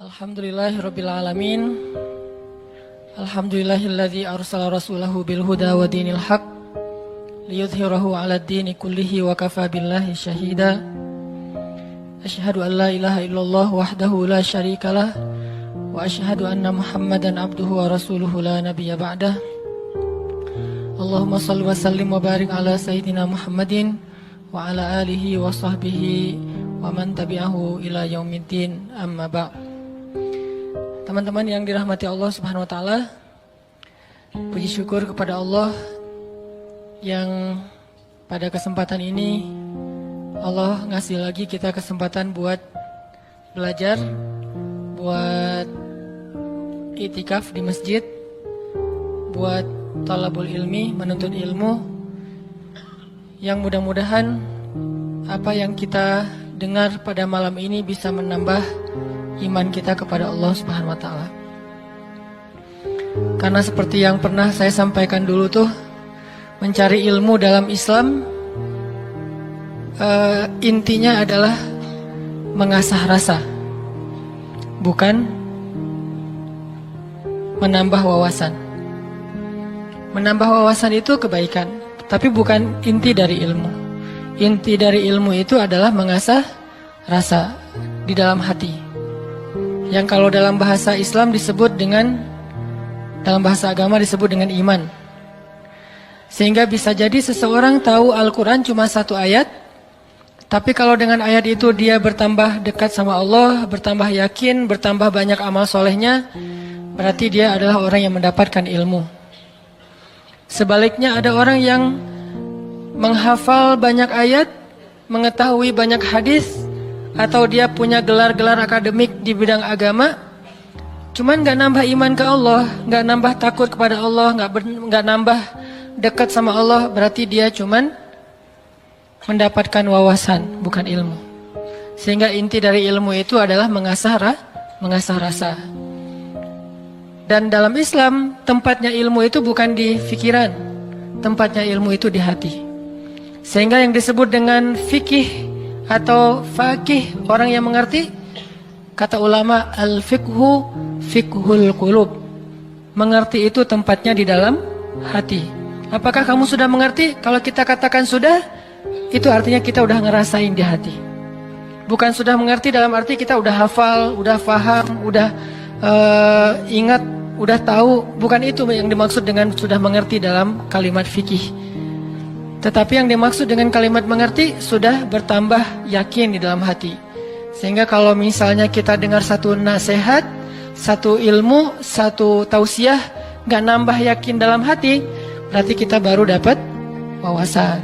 Alhamdulillahirabbil alamin. Alhamdulillahilladzi arsala rasulahu bil huda wa dinil haq liyudhhirahu 'alad dini kullihi wa kafa billahi syahida. Asyhadu an la ilaha illallah wahdahu la syarikalah wa asyhadu anna Muhammadan abduhu wa rasuluhu la nabiyya ba'dah. Allahumma shalli wa sallim wa barik ala sayyidina Muhammadin wa ala alihi wa sahbihi wa man tabi'ahu ila yaumiddin, amma ba'd. Teman-teman yang dirahmati Allah Subhanahu wa taala, puji syukur kepada Allah yang pada kesempatan ini Allah ngasih lagi kita kesempatan buat belajar, buat itikaf di masjid, buat talabul ilmi, menuntut ilmu, yang mudah-mudahan apa yang kita dengar pada malam ini bisa menambah iman kita kepada Allah Subhanahu wa taala. Karena seperti yang pernah saya sampaikan dulu tuh, mencari ilmu dalam Islam intinya adalah mengasah rasa, bukan menambah wawasan. Menambah wawasan itu kebaikan, tapi bukan inti dari ilmu. Inti dari ilmu itu adalah mengasah rasa di dalam hati. Yang kalau dalam bahasa Islam disebut dengan, dalam bahasa agama disebut dengan iman. Sehingga bisa jadi seseorang tahu Al-Quran cuma satu ayat, tapi kalau dengan ayat itu dia bertambah dekat sama Allah, bertambah yakin, bertambah banyak amal solehnya, berarti dia adalah orang yang mendapatkan ilmu. Sebaliknya ada orang yang menghafal banyak ayat, mengetahui banyak hadis, atau dia punya gelar-gelar akademik di bidang agama, cuman gak nambah iman ke Allah, gak nambah takut kepada Allah, gak nambah dekat sama Allah, berarti dia cuman mendapatkan wawasan, bukan ilmu. Sehingga inti dari ilmu itu adalah mengasah rasa. Dan dalam Islam, tempatnya ilmu itu bukan di pikiran, tempatnya ilmu itu di hati. Sehingga yang disebut dengan fikih atau faqih, orang yang mengerti, kata ulama, al-fiqhu fiqhul qulub. Mengerti itu tempatnya di dalam hati. Apakah kamu sudah mengerti? Kalau kita katakan sudah, itu artinya kita udah ngerasain di hati. Bukan sudah mengerti dalam arti kita udah hafal, udah paham, udah ingat, udah tahu. Bukan itu yang dimaksud dengan sudah mengerti dalam kalimat fikih. Tetapi yang dimaksud dengan kalimat mengerti, sudah bertambah yakin di dalam hati. Sehingga kalau misalnya kita dengar satu nasihat, satu ilmu, satu tausiah, gak nambah yakin dalam hati, berarti kita baru dapat wawasan.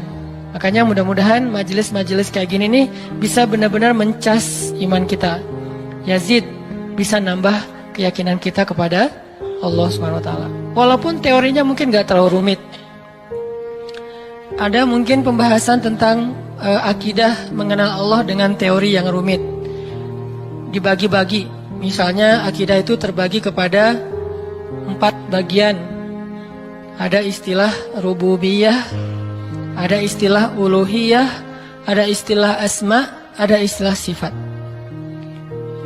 Makanya mudah-mudahan majelis-majelis kayak gini nih bisa benar-benar mencas iman kita. Yazid, bisa nambah keyakinan kita kepada Allah SWT. Walaupun teorinya mungkin gak terlalu rumit. Ada mungkin pembahasan tentang akidah mengenal Allah dengan teori yang rumit. Dibagi-bagi. Misalnya akidah itu terbagi kepada 4 bagian. Ada istilah rububiyah, ada istilah uluhiyah, ada istilah asma, ada istilah sifat.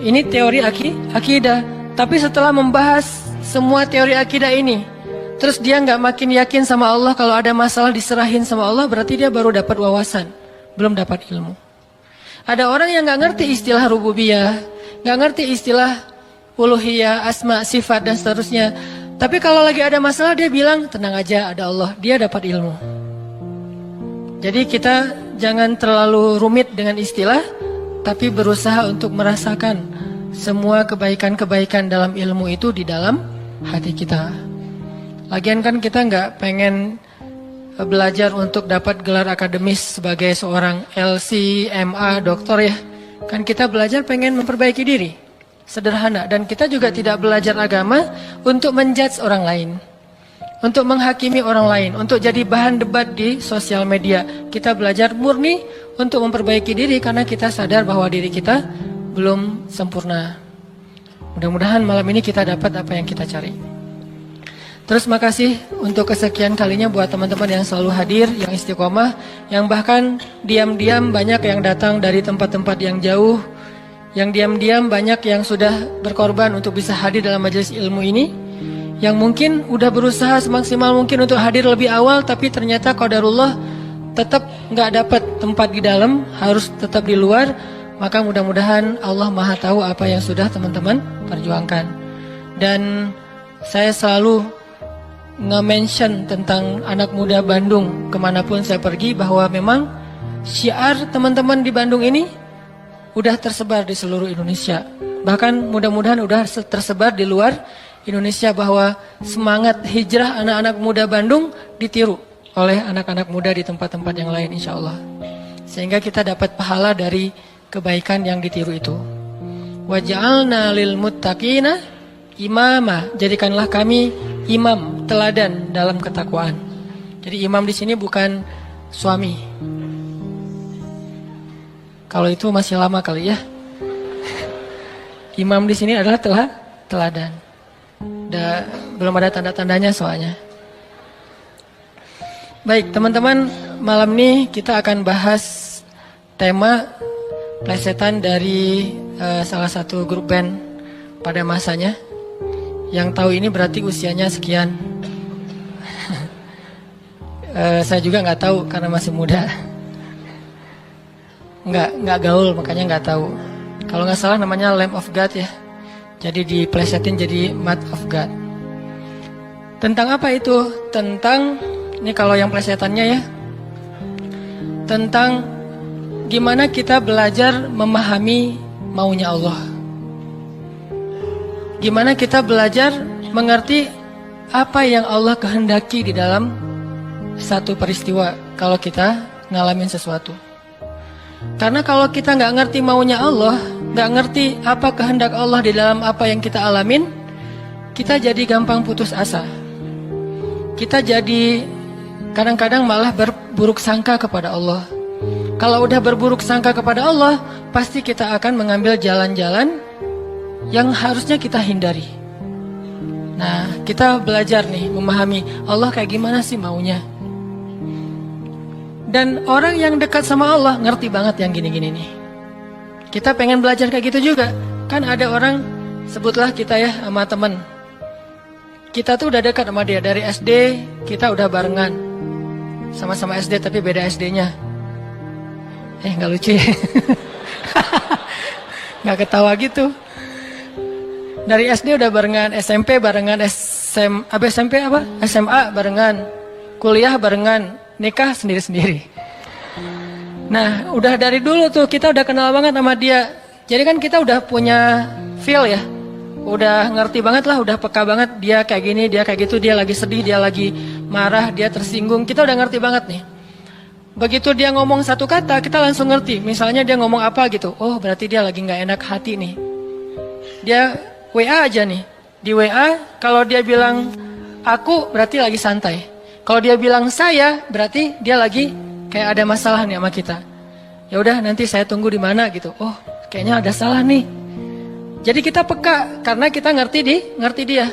Ini teori akidah. Tapi setelah membahas semua teori akidah ini, terus dia nggak makin yakin sama Allah, kalau ada masalah diserahin sama Allah, berarti dia baru dapat wawasan, belum dapat ilmu. Ada orang yang nggak ngerti istilah rububiyah, nggak ngerti istilah uluhiyah, asma, sifat dan seterusnya. Tapi kalau lagi ada masalah dia bilang tenang aja, ada Allah, dia dapat ilmu. Jadi kita jangan terlalu rumit dengan istilah, tapi berusaha untuk merasakan semua kebaikan-kebaikan dalam ilmu itu di dalam hati kita. Lagian kan kita nggak pengen belajar untuk dapat gelar akademis sebagai seorang LC, MA, doktor ya. Kan kita belajar pengen memperbaiki diri. Sederhana. Dan kita juga tidak belajar agama untuk menjudge orang lain, untuk menghakimi orang lain, untuk jadi bahan debat di sosial media. Kita belajar murni untuk memperbaiki diri karena kita sadar bahwa diri kita belum sempurna. Mudah-mudahan malam ini kita dapat apa yang kita cari. Terus makasih untuk kesekian kalinya buat teman-teman yang selalu hadir, yang istiqomah, yang bahkan diam-diam banyak yang datang dari tempat-tempat yang jauh, yang diam-diam banyak yang sudah berkorban untuk bisa hadir dalam majelis ilmu ini, yang mungkin udah berusaha semaksimal mungkin untuk hadir lebih awal, tapi ternyata qadarullah tetap nggak dapat tempat di dalam, harus tetap di luar. Maka mudah-mudahan Allah Maha tahu apa yang sudah teman-teman perjuangkan. Dan saya selalu nge-mention tentang anak muda Bandung kemanapun saya pergi, bahwa memang syiar teman-teman di Bandung ini udah tersebar di seluruh Indonesia. Bahkan mudah-mudahan udah tersebar di luar Indonesia, bahwa semangat hijrah anak-anak muda Bandung ditiru oleh anak-anak muda di tempat-tempat yang lain, insya Allah. Sehingga kita dapat pahala dari kebaikan yang ditiru itu. Waj'alna lil muttaqina imama, jadikanlah kami imam, teladan dalam ketakwaan. Jadi imam di sini bukan suami. Kalau itu masih lama kali ya. Imam di sini adalah teladan. Belum ada tanda-tandanya soalnya. Baik teman-teman, malam ini kita akan bahas tema plesetan dari salah satu grup band pada masanya. Yang tahu ini berarti usianya sekian. Saya juga nggak tahu karena masih muda. Nggak gaul, makanya nggak tahu. Kalau nggak salah namanya Lamb of God ya. Jadi diplesetin jadi Mat of God. Tentang apa itu? Tentang, ini kalau yang plesetannya ya, tentang gimana kita belajar memahami maunya Allah. Gimana kita belajar mengerti apa yang Allah kehendaki di dalam satu peristiwa kalau kita ngalamin sesuatu. Karena kalau kita nggak ngerti maunya Allah, nggak ngerti apa kehendak Allah di dalam apa yang kita alamin, kita jadi gampang putus asa. Kita jadi kadang-kadang malah berburuk sangka kepada Allah. Kalau udah berburuk sangka kepada Allah, pasti kita akan mengambil jalan-jalan yang harusnya kita hindari. Nah, kita belajar nih memahami Allah kayak gimana sih maunya. Dan orang yang dekat sama Allah ngerti banget yang gini-gini nih. Kita pengen belajar kayak gitu juga. Kan ada orang, sebutlah kita ya sama teman. Kita tuh udah dekat sama dia dari SD, kita udah barengan. Sama-sama SD tapi beda SD-nya. Nggak lucu ya? Nggak ketawa gitu. Dari SD udah barengan, SMP barengan, SMA barengan, kuliah barengan, nikah sendiri-sendiri. Nah, udah dari dulu tuh kita udah kenal banget sama dia. Jadi kan kita udah punya feel ya. Udah ngerti banget lah, udah peka banget dia kayak gini, dia kayak gitu, dia lagi sedih, dia lagi marah, dia tersinggung. Kita udah ngerti banget nih. Begitu dia ngomong satu kata, kita langsung ngerti. Misalnya dia ngomong apa gitu. Oh, berarti dia lagi nggak enak hati nih. Dia WA aja nih. Di WA kalau dia bilang aku berarti lagi santai. Kalau dia bilang saya berarti dia lagi kayak ada masalah nih sama kita. Ya udah nanti saya tunggu di mana gitu. Oh, kayaknya ada salah nih. Jadi kita peka karena kita ngerti dia.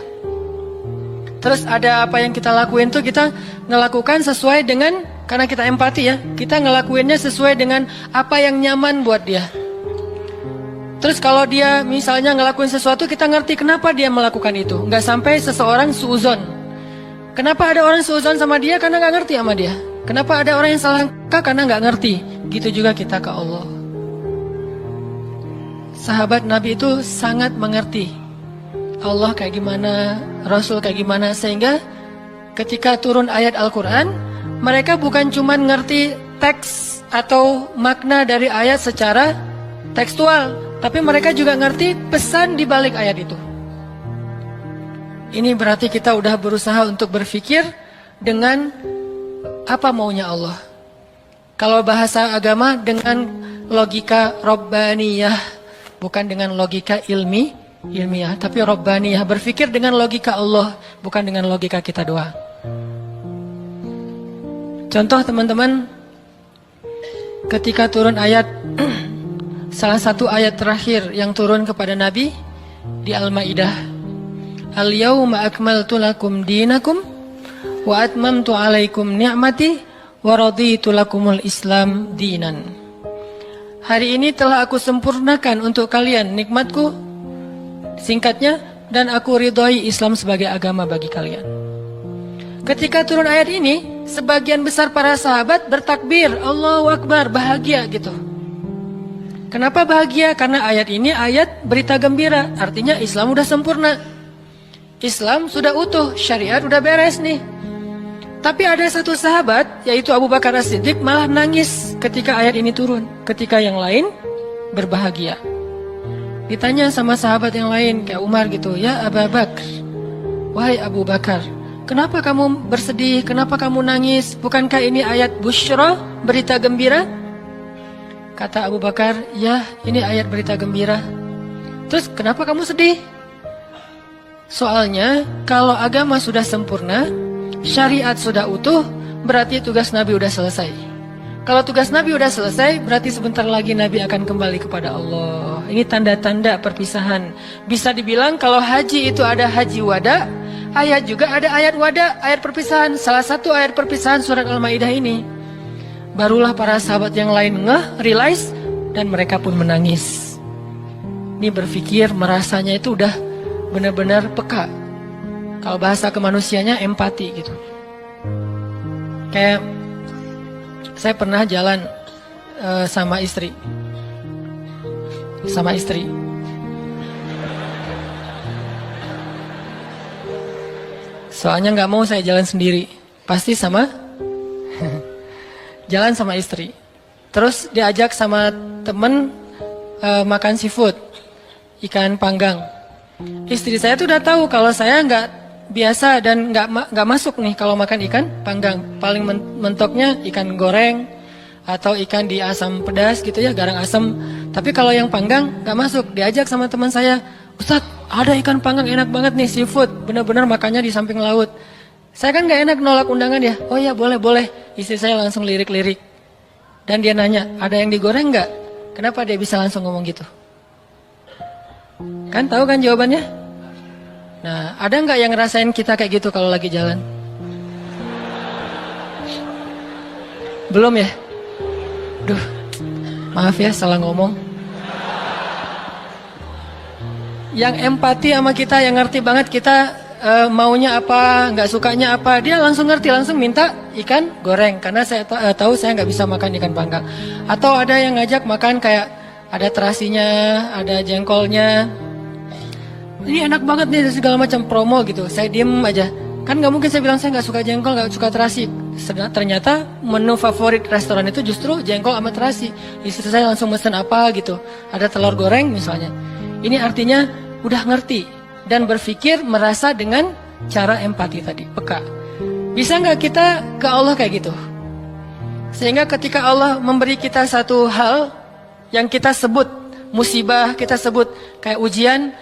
Terus ada apa yang kita lakuin tuh kita ngelakukan sesuai dengan, karena kita empati ya. Kita ngelakuinnya sesuai dengan apa yang nyaman buat dia. Terus kalau dia misalnya ngelakuin sesuatu, kita ngerti kenapa dia melakukan itu. Nggak sampai seseorang suuzon. Kenapa ada orang suuzon sama dia? Karena nggak ngerti sama dia. Kenapa ada orang yang sangka? Karena nggak ngerti. Gitu juga kita ke Allah. Sahabat Nabi itu sangat mengerti Allah kayak gimana, Rasul kayak gimana. Sehingga ketika turun ayat Al-Quran, mereka bukan cuma ngerti teks atau makna dari ayat secara tekstual, tapi mereka juga ngerti pesan di balik ayat itu. Ini berarti kita udah berusaha untuk berpikir dengan apa maunya Allah. Kalau bahasa agama dengan logika Rabbaniyah, bukan dengan logika ilmiah, tapi Rabbaniyah, berpikir dengan logika Allah, bukan dengan logika kita doang. Contoh teman-teman, ketika turun ayat salah satu ayat terakhir yang turun kepada Nabi di Al-Maidah, Al-yawma akmaltu lakum dinakum wa atmamtu alaikum ni'mati wa raditu lakumul Islam dinan. hari ini telah aku sempurnakan untuk kalian nikmatku, singkatnya, dan aku ridhoi Islam sebagai agama bagi kalian. Ketika turun ayat ini, sebagian besar para sahabat bertakbir, Allahu Akbar, bahagia gitu. Kenapa bahagia? Karena ayat ini ayat berita gembira, artinya Islam udah sempurna. Islam sudah utuh, syariat udah beres nih. Tapi ada satu sahabat, yaitu Abu Bakar As-Siddiq, malah nangis ketika ayat ini turun. Ketika yang lain berbahagia. Ditanya sama sahabat yang lain, kayak Umar gitu, ya Abu Bakar, wahai Abu Bakar, kenapa kamu bersedih, kenapa kamu nangis? Bukankah ini ayat busyra, berita gembira? Kata Abu Bakar, ya ini ayat berita gembira. Terus kenapa kamu sedih? Soalnya kalau agama sudah sempurna, syariat sudah utuh, berarti tugas Nabi udah selesai. Kalau tugas Nabi udah selesai, berarti sebentar lagi Nabi akan kembali kepada Allah. Ini tanda-tanda perpisahan. Bisa dibilang kalau haji itu ada haji wada, ayat juga ada ayat wada, ayat perpisahan. Salah satu ayat perpisahan surat Al-Maidah ini. Barulah para sahabat yang lain realize, dan mereka pun menangis. Ini berpikir, merasanya itu udah benar-benar peka. Kalau bahasa kemanusianya empati gitu. Kayak saya pernah jalan sama istri. Soalnya nggak mau saya jalan sendiri, pasti sama jalan sama istri. Terus diajak sama temen makan seafood, ikan panggang. Istri saya tuh udah tahu kalau saya nggak biasa dan nggak masuk nih kalau makan ikan panggang. Paling mentoknya ikan goreng atau ikan di asam pedas gitu ya, garang asam. Tapi kalau yang panggang nggak masuk. Diajak sama teman saya, Ustadz ada ikan panggang enak banget nih, seafood, bener-bener makannya di samping laut. Saya kan nggak enak nolak undangan ya. Oh ya boleh. Istri saya langsung lirik-lirik. Dan dia nanya, ada yang digoreng nggak? Kenapa dia bisa langsung ngomong gitu? Kan tahu kan jawabannya? Nah, ada nggak yang ngerasain kita kayak gitu kalau lagi jalan? Belum ya? Duh, maaf ya salah ngomong. Yang empati sama kita, yang ngerti banget kita maunya apa, nggak sukanya apa, dia langsung ngerti, langsung minta ikan goreng. Karena saya tahu saya nggak bisa makan ikan panggang. Atau ada yang ngajak makan kayak ada terasinya, ada jengkolnya. Ini enak banget nih, segala macam promo gitu. Saya diem aja. Kan nggak mungkin saya bilang saya nggak suka jengkol, nggak suka terasi. Ternyata menu favorit restoran itu justru jengkol sama terasi. Istri saya langsung mesen apa gitu. Ada telur goreng misalnya. Ini artinya udah ngerti dan berpikir, merasa dengan cara empati tadi, peka. Bisa nggak kita ke Allah kayak gitu? Sehingga ketika Allah memberi kita satu hal yang kita sebut musibah, kita sebut kayak ujian,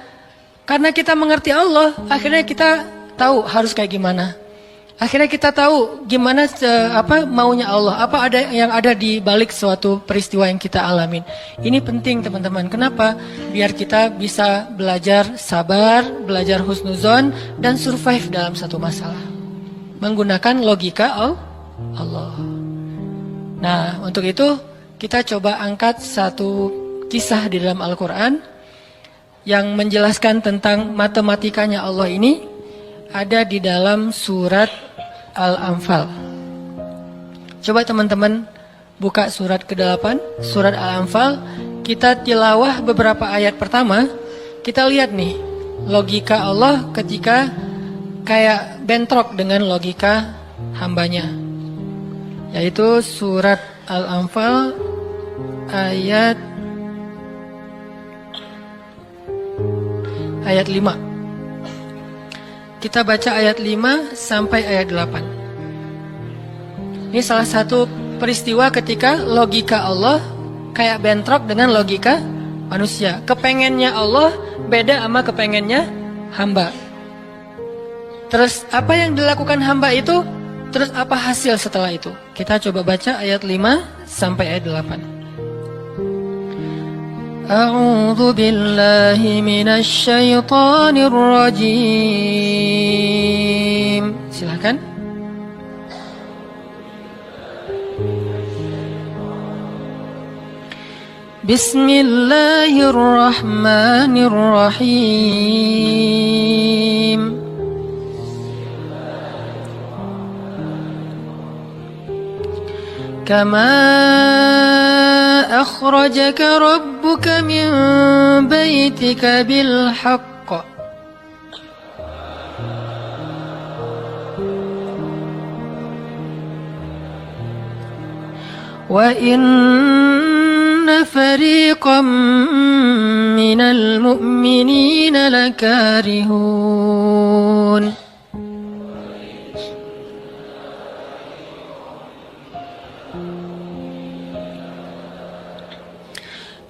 karena kita mengerti Allah, akhirnya kita tahu harus kayak gimana. Akhirnya kita tahu gimana maunya Allah, apa ada yang ada di balik suatu peristiwa yang kita alamin. Ini penting teman-teman. Kenapa? Biar kita bisa belajar sabar, belajar husnuzon, dan survive dalam satu masalah. Menggunakan logika Allah. Nah, untuk itu kita coba angkat satu kisah di dalam Al-Quran yang menjelaskan tentang matematikanya Allah ini, ada di dalam surat Al-Anfal. Coba teman-teman buka surat ke-8, surat Al-Anfal. Kita tilawah beberapa ayat pertama. Kita lihat nih logika Allah ketika kayak bentrok dengan logika hambanya. Yaitu surat Al-Anfal ayat 5. Kita baca ayat 5 sampai ayat 8. Ini salah satu peristiwa ketika logika Allah kayak bentrok dengan logika manusia. Kepengennya Allah beda sama kepengennya hamba. Terus apa yang dilakukan hamba itu, terus apa hasil setelah itu? Kita coba baca ayat 5 sampai ayat 8. A'udzu billahi minasy syaithanir rajim. Silakan. Bismillahirrahmanirrahim. Kama akhrajaka rabbuka min baitika bil haqq wa inna fariqam minal mu'minina lakarihun.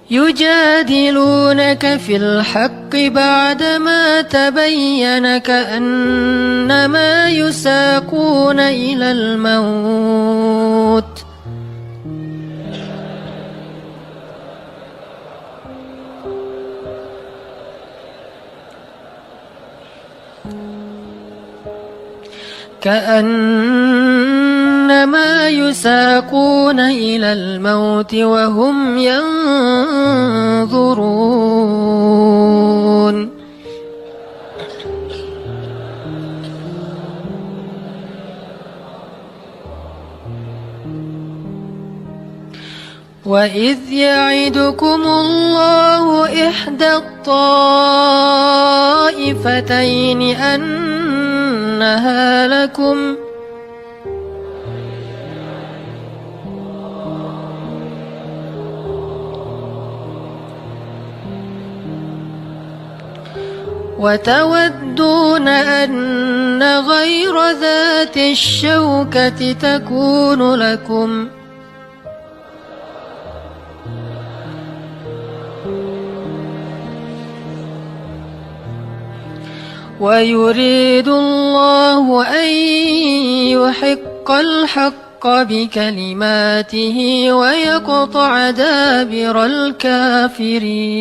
يجادلونك في الحق بعدما تبين كأنما يساقون إلى الموت كأنما يساقون إلى الموت وهم ينظرون وإذ يعدكم الله إحدى الطائفتين أنها لكم وتودون أن غير ذات الشوكة تكون لكم ويريد الله أن يحق الحق بكلماته ويقطع دابر الكافرين.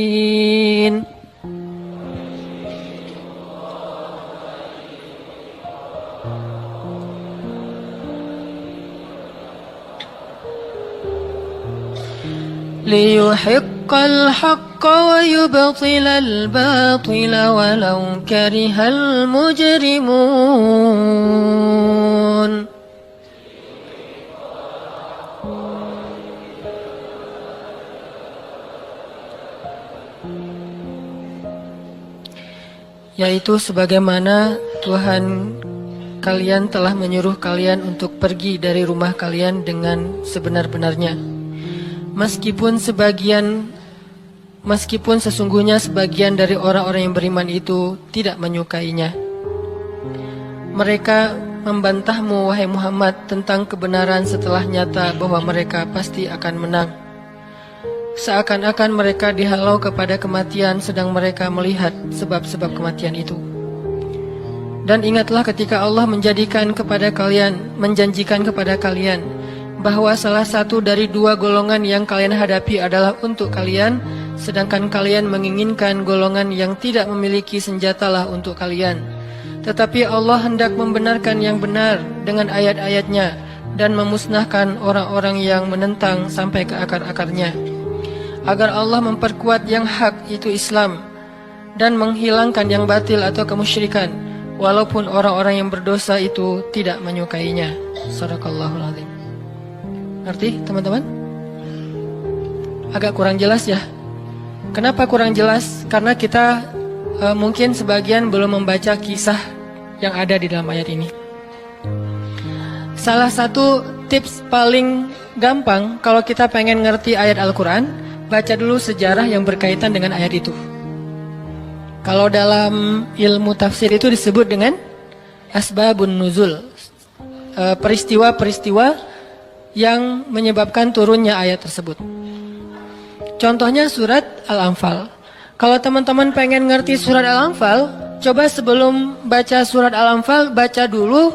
ليحق الحق ويبطل الباطل ولو كره المجرمون. Yaitu sebagaimana Tuhan kalian telah menyuruh kalian untuk pergi dari rumah kalian dengan sebenar-benarnya. Meskipun sesungguhnya sebagian dari orang-orang yang beriman itu tidak menyukainya. Mereka membantahmu wahai Muhammad tentang kebenaran setelah nyata bahwa mereka pasti akan menang. Seakan-akan mereka dihalau kepada kematian sedang mereka melihat sebab-sebab kematian itu. Dan ingatlah ketika Allah menjanjikan kepada kalian bahwa salah satu dari dua golongan yang kalian hadapi adalah untuk kalian, sedangkan kalian menginginkan golongan yang tidak memiliki senjatalah untuk kalian. Tetapi Allah hendak membenarkan yang benar dengan ayat-ayatnya dan memusnahkan orang-orang yang menentang sampai ke akar-akarnya, agar Allah memperkuat yang hak itu Islam dan menghilangkan yang batil atau kemusyrikan, walaupun orang-orang yang berdosa itu tidak menyukainya. Shadaqallahul Azim. Ngerti teman-teman? Agak kurang jelas ya. Kenapa kurang jelas? Karena kita mungkin sebagian belum membaca kisah yang ada di dalam ayat ini. Salah satu tips paling gampang kalau kita pengen ngerti ayat Al-Quran, baca dulu sejarah yang berkaitan dengan ayat itu. Kalau dalam ilmu tafsir itu disebut dengan asbabun nuzul, peristiwa-peristiwa yang menyebabkan turunnya ayat tersebut. Contohnya surat Al-Anfal. Kalau teman-teman pengen ngerti surat Al-Anfal, coba sebelum baca surat Al-Anfal, baca dulu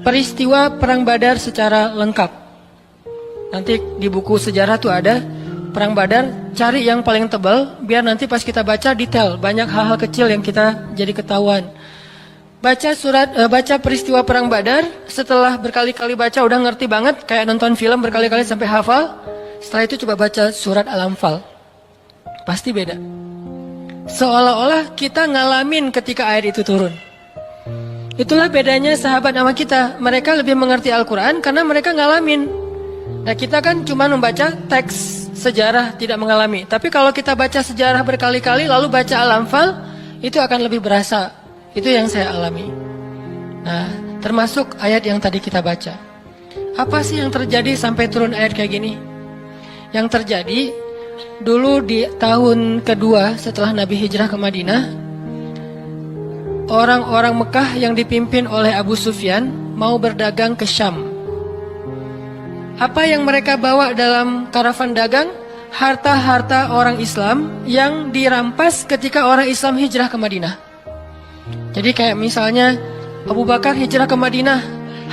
peristiwa Perang Badar secara lengkap. Nanti di buku sejarah tuh ada Perang Badar, cari yang paling tebal, biar nanti pas kita baca detail, banyak hal-hal kecil yang kita jadi ketahuan. Baca peristiwa Perang Badar, setelah berkali-kali baca udah ngerti banget, kayak nonton film berkali-kali sampai hafal. Setelah itu coba baca surat Al-Anfal. Pasti beda. Seolah-olah kita ngalamin ketika ayat itu turun. Itulah bedanya sahabat sama kita. Mereka lebih mengerti Al-Quran karena mereka ngalamin. Nah kita kan cuma membaca teks sejarah, tidak mengalami. Tapi kalau kita baca sejarah berkali-kali lalu baca Al-Anfal, itu akan lebih berasa. Itu yang saya alami. Nah termasuk ayat yang tadi kita baca. Apa sih yang terjadi sampai turun ayat kayak gini? Yang terjadi dulu di tahun kedua setelah Nabi hijrah ke Madinah, orang-orang Mekah yang dipimpin oleh Abu Sufyan mau berdagang ke Syam. Apa yang mereka bawa dalam karavan dagang? Harta-harta orang Islam yang dirampas ketika orang Islam hijrah ke Madinah. Jadi kayak misalnya Abu Bakar hijrah ke Madinah,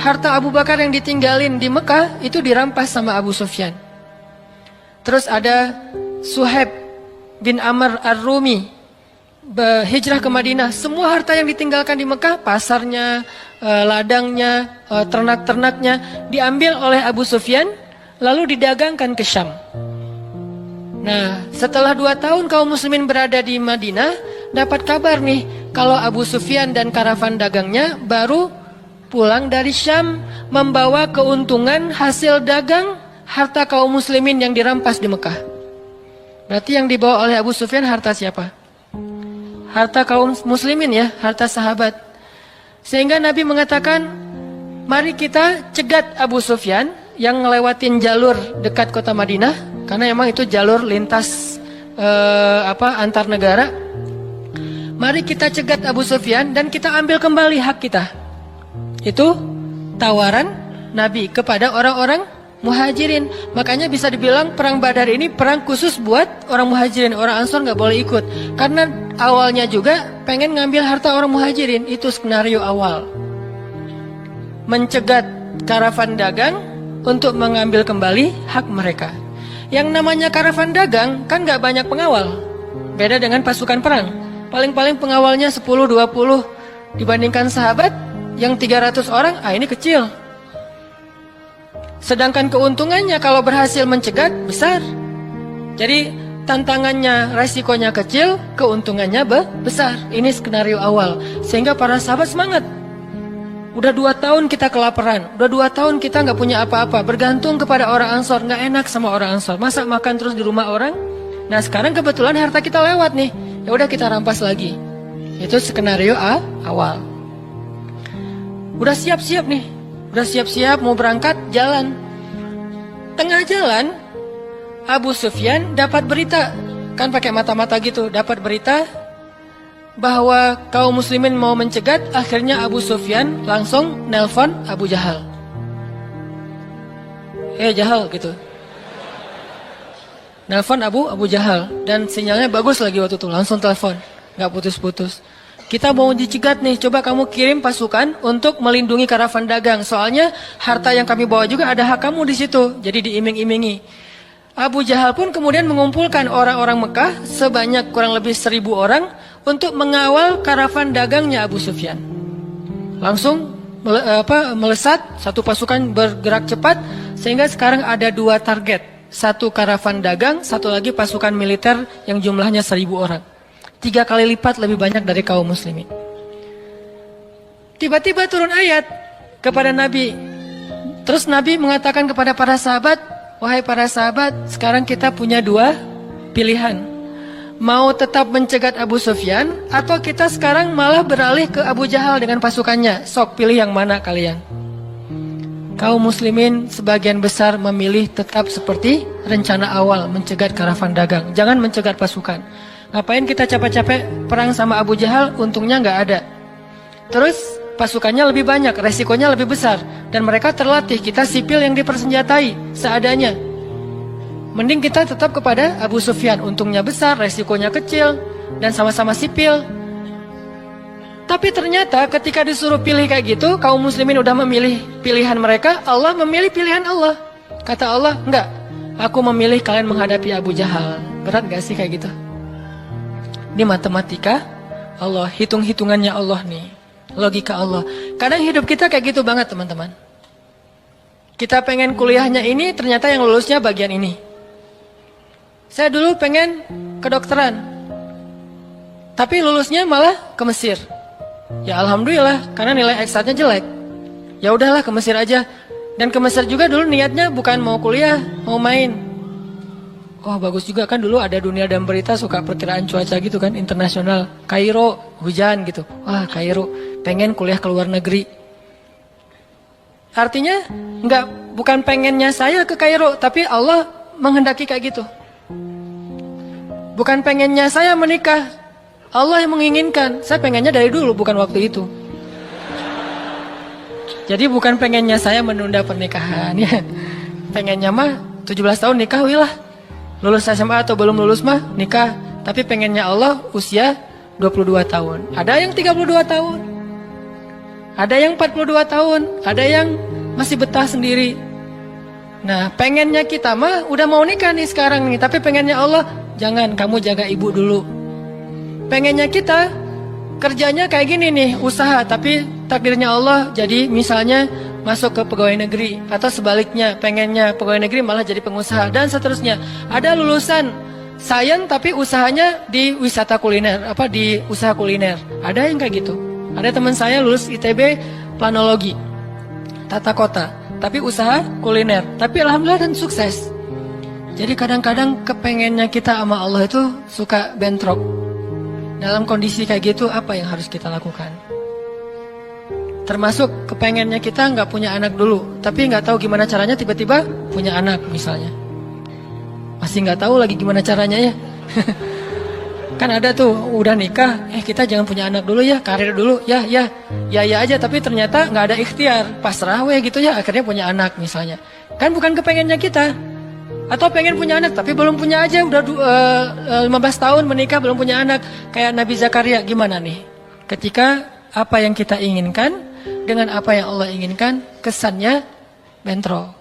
harta Abu Bakar yang ditinggalin di Mekah itu dirampas sama Abu Sufyan. Terus ada Suhaib bin Amr Ar-Rumi hijrah ke Madinah. Semua harta yang ditinggalkan di Mekah, pasarnya, ladangnya, ternak-ternaknya diambil oleh Abu Sufyan lalu didagangkan ke Syam. Nah setelah 2 tahun kaum muslimin berada di Madinah, dapat kabar nih kalau Abu Sufyan dan karavan dagangnya baru pulang dari Syam membawa keuntungan hasil dagang harta kaum muslimin yang dirampas di Mekah. Berarti yang dibawa oleh Abu Sufyan harta siapa? Harta kaum muslimin ya, harta sahabat. Sehingga Nabi mengatakan, mari kita cegat Abu Sufyan yang ngelewatin jalur dekat kota Madinah, karena emang itu jalur lintas antar negara. Mari kita cegat Abu Sufyan dan kita ambil kembali hak kita. Itu tawaran Nabi kepada orang-orang Muhajirin. Makanya bisa dibilang perang Badar ini perang khusus buat orang Muhajirin. Orang Ansor nggak boleh ikut. Karena awalnya juga pengen ngambil harta orang Muhajirin. Itu skenario awal. Mencegat karavan dagang untuk mengambil kembali hak mereka. Yang namanya karavan dagang kan nggak banyak pengawal. Beda dengan pasukan perang. Paling-paling pengawalnya 10-20 dibandingkan sahabat yang 300 orang, ini kecil. Sedangkan keuntungannya kalau berhasil mencegat besar. Jadi tantangannya, resikonya kecil, keuntungannya besar. Ini skenario awal. Sehingga para sahabat semangat. Udah 2 tahun kita kelaparan, udah 2 tahun kita nggak punya apa-apa, bergantung kepada orang Ansor, nggak enak sama orang Ansor. Masa makan terus di rumah orang? Nah sekarang kebetulan harta kita lewat nih, ya udah kita rampas lagi. Itu skenario awal. Udah siap-siap nih. Udah siap-siap mau berangkat jalan. Tengah jalan Abu Sufyan dapat berita, kan pakai mata-mata gitu, dapat berita bahwa kaum muslimin mau mencegat. Akhirnya Abu Sufyan langsung nelpon Abu Jahal. Jahal gitu. Nelpon Abu Jahal dan sinyalnya bagus lagi waktu itu, langsung telepon, nggak putus-putus. Kita mau dicegat nih, coba kamu kirim pasukan untuk melindungi karavan dagang. Soalnya harta yang kami bawa juga ada hak kamu di situ. Jadi diiming-imingi. Abu Jahal pun kemudian mengumpulkan orang-orang Mekah sebanyak kurang lebih 1000 orang untuk mengawal karavan dagangnya Abu Sufyan. Langsung melesat, satu pasukan bergerak cepat sehingga sekarang ada 2 target. Satu karavan dagang, satu lagi pasukan militer yang jumlahnya 1000 orang. 3 kali lipat lebih banyak dari kaum muslimin. Tiba-tiba turun ayat kepada Nabi. Terus Nabi mengatakan kepada para sahabat, wahai para sahabat, sekarang kita punya 2 pilihan. Mau tetap mencegat Abu Sufyan, atau kita sekarang malah beralih ke Abu Jahal dengan pasukannya. Sok pilih yang mana kalian. Kaum muslimin sebagian besar memilih tetap seperti rencana awal, mencegat karavan dagang. Jangan mencegat pasukan. Ngapain kita capek-capek perang sama Abu Jahal, untungnya nggak ada. Terus pasukannya lebih banyak, resikonya lebih besar. Dan mereka terlatih, kita sipil yang dipersenjatai seadanya. Mending kita tetap kepada Abu Sufyan, untungnya besar, resikonya kecil, dan sama-sama sipil. Tapi ternyata ketika disuruh pilih kayak gitu, kaum muslimin udah memilih pilihan mereka, Allah memilih pilihan Allah. Kata Allah, enggak, aku memilih kalian menghadapi Abu Jahal. Berat gak sih kayak gitu? Ini matematika Allah, hitung-hitungannya Allah nih, logika Allah. Kadang hidup kita kayak gitu banget teman-teman. Kita pengen kuliahnya ini, ternyata yang lulusnya bagian ini. Saya dulu pengen kedokteran, tapi lulusnya malah ke Mesir. Ya alhamdulillah, karena nilai eksatnya jelek. Ya udahlah ke Mesir aja. Dan ke Mesir juga dulu niatnya bukan mau kuliah, mau main. Oh bagus juga kan, dulu ada Dunia dan Berita suka perkiraan cuaca gitu kan, internasional. Kairo hujan gitu. Wah Kairo, pengen kuliah ke luar negeri. Artinya bukan pengennya saya ke Kairo, tapi Allah menghendaki kayak gitu. Bukan pengennya saya menikah, Allah yang menginginkan. Saya pengennya dari dulu, bukan waktu itu. Jadi bukan pengennya saya menunda pernikahan ya. Pengennya mah 17 tahun nikah wilah. Lulus SMA atau belum lulus mah nikah. Tapi pengennya Allah usia 22 tahun. Ada yang 32 tahun. Ada yang 42 tahun. Ada yang masih betah sendiri. Nah pengennya kita mah udah mau nikah nih sekarang nih. Tapi pengennya Allah, jangan, kamu jaga ibu dulu. Pengennya kita kerjanya kayak gini nih, usaha, tapi takdirnya Allah jadi misalnya masuk ke pegawai negeri, atau sebaliknya pengennya pegawai negeri malah jadi pengusaha, dan seterusnya. Ada lulusan sains tapi usahanya di wisata kuliner, di usaha kuliner. Ada yang kayak gitu. Ada teman saya lulus ITB planologi, tata kota, tapi usaha kuliner, tapi alhamdulillah dan sukses. Jadi kadang-kadang kepengennya kita sama Allah itu suka bentrok. Dalam kondisi kayak gitu apa yang harus kita lakukan? Termasuk kepengennya kita nggak punya anak dulu, tapi nggak tahu gimana caranya tiba-tiba punya anak misalnya. Masih nggak tahu lagi gimana caranya ya. Kan ada tuh udah nikah, kita jangan punya anak dulu ya, karir dulu ya aja, tapi ternyata nggak ada ikhtiar, pasrah gitu ya, akhirnya punya anak misalnya. Kan bukan kepengennya kita. Atau pengen punya anak tapi belum punya aja, udah 15 tahun menikah belum punya anak. Kayak Nabi Zakaria, gimana nih? Ketika apa yang kita inginkan dengan apa yang Allah inginkan, kesannya bentrok.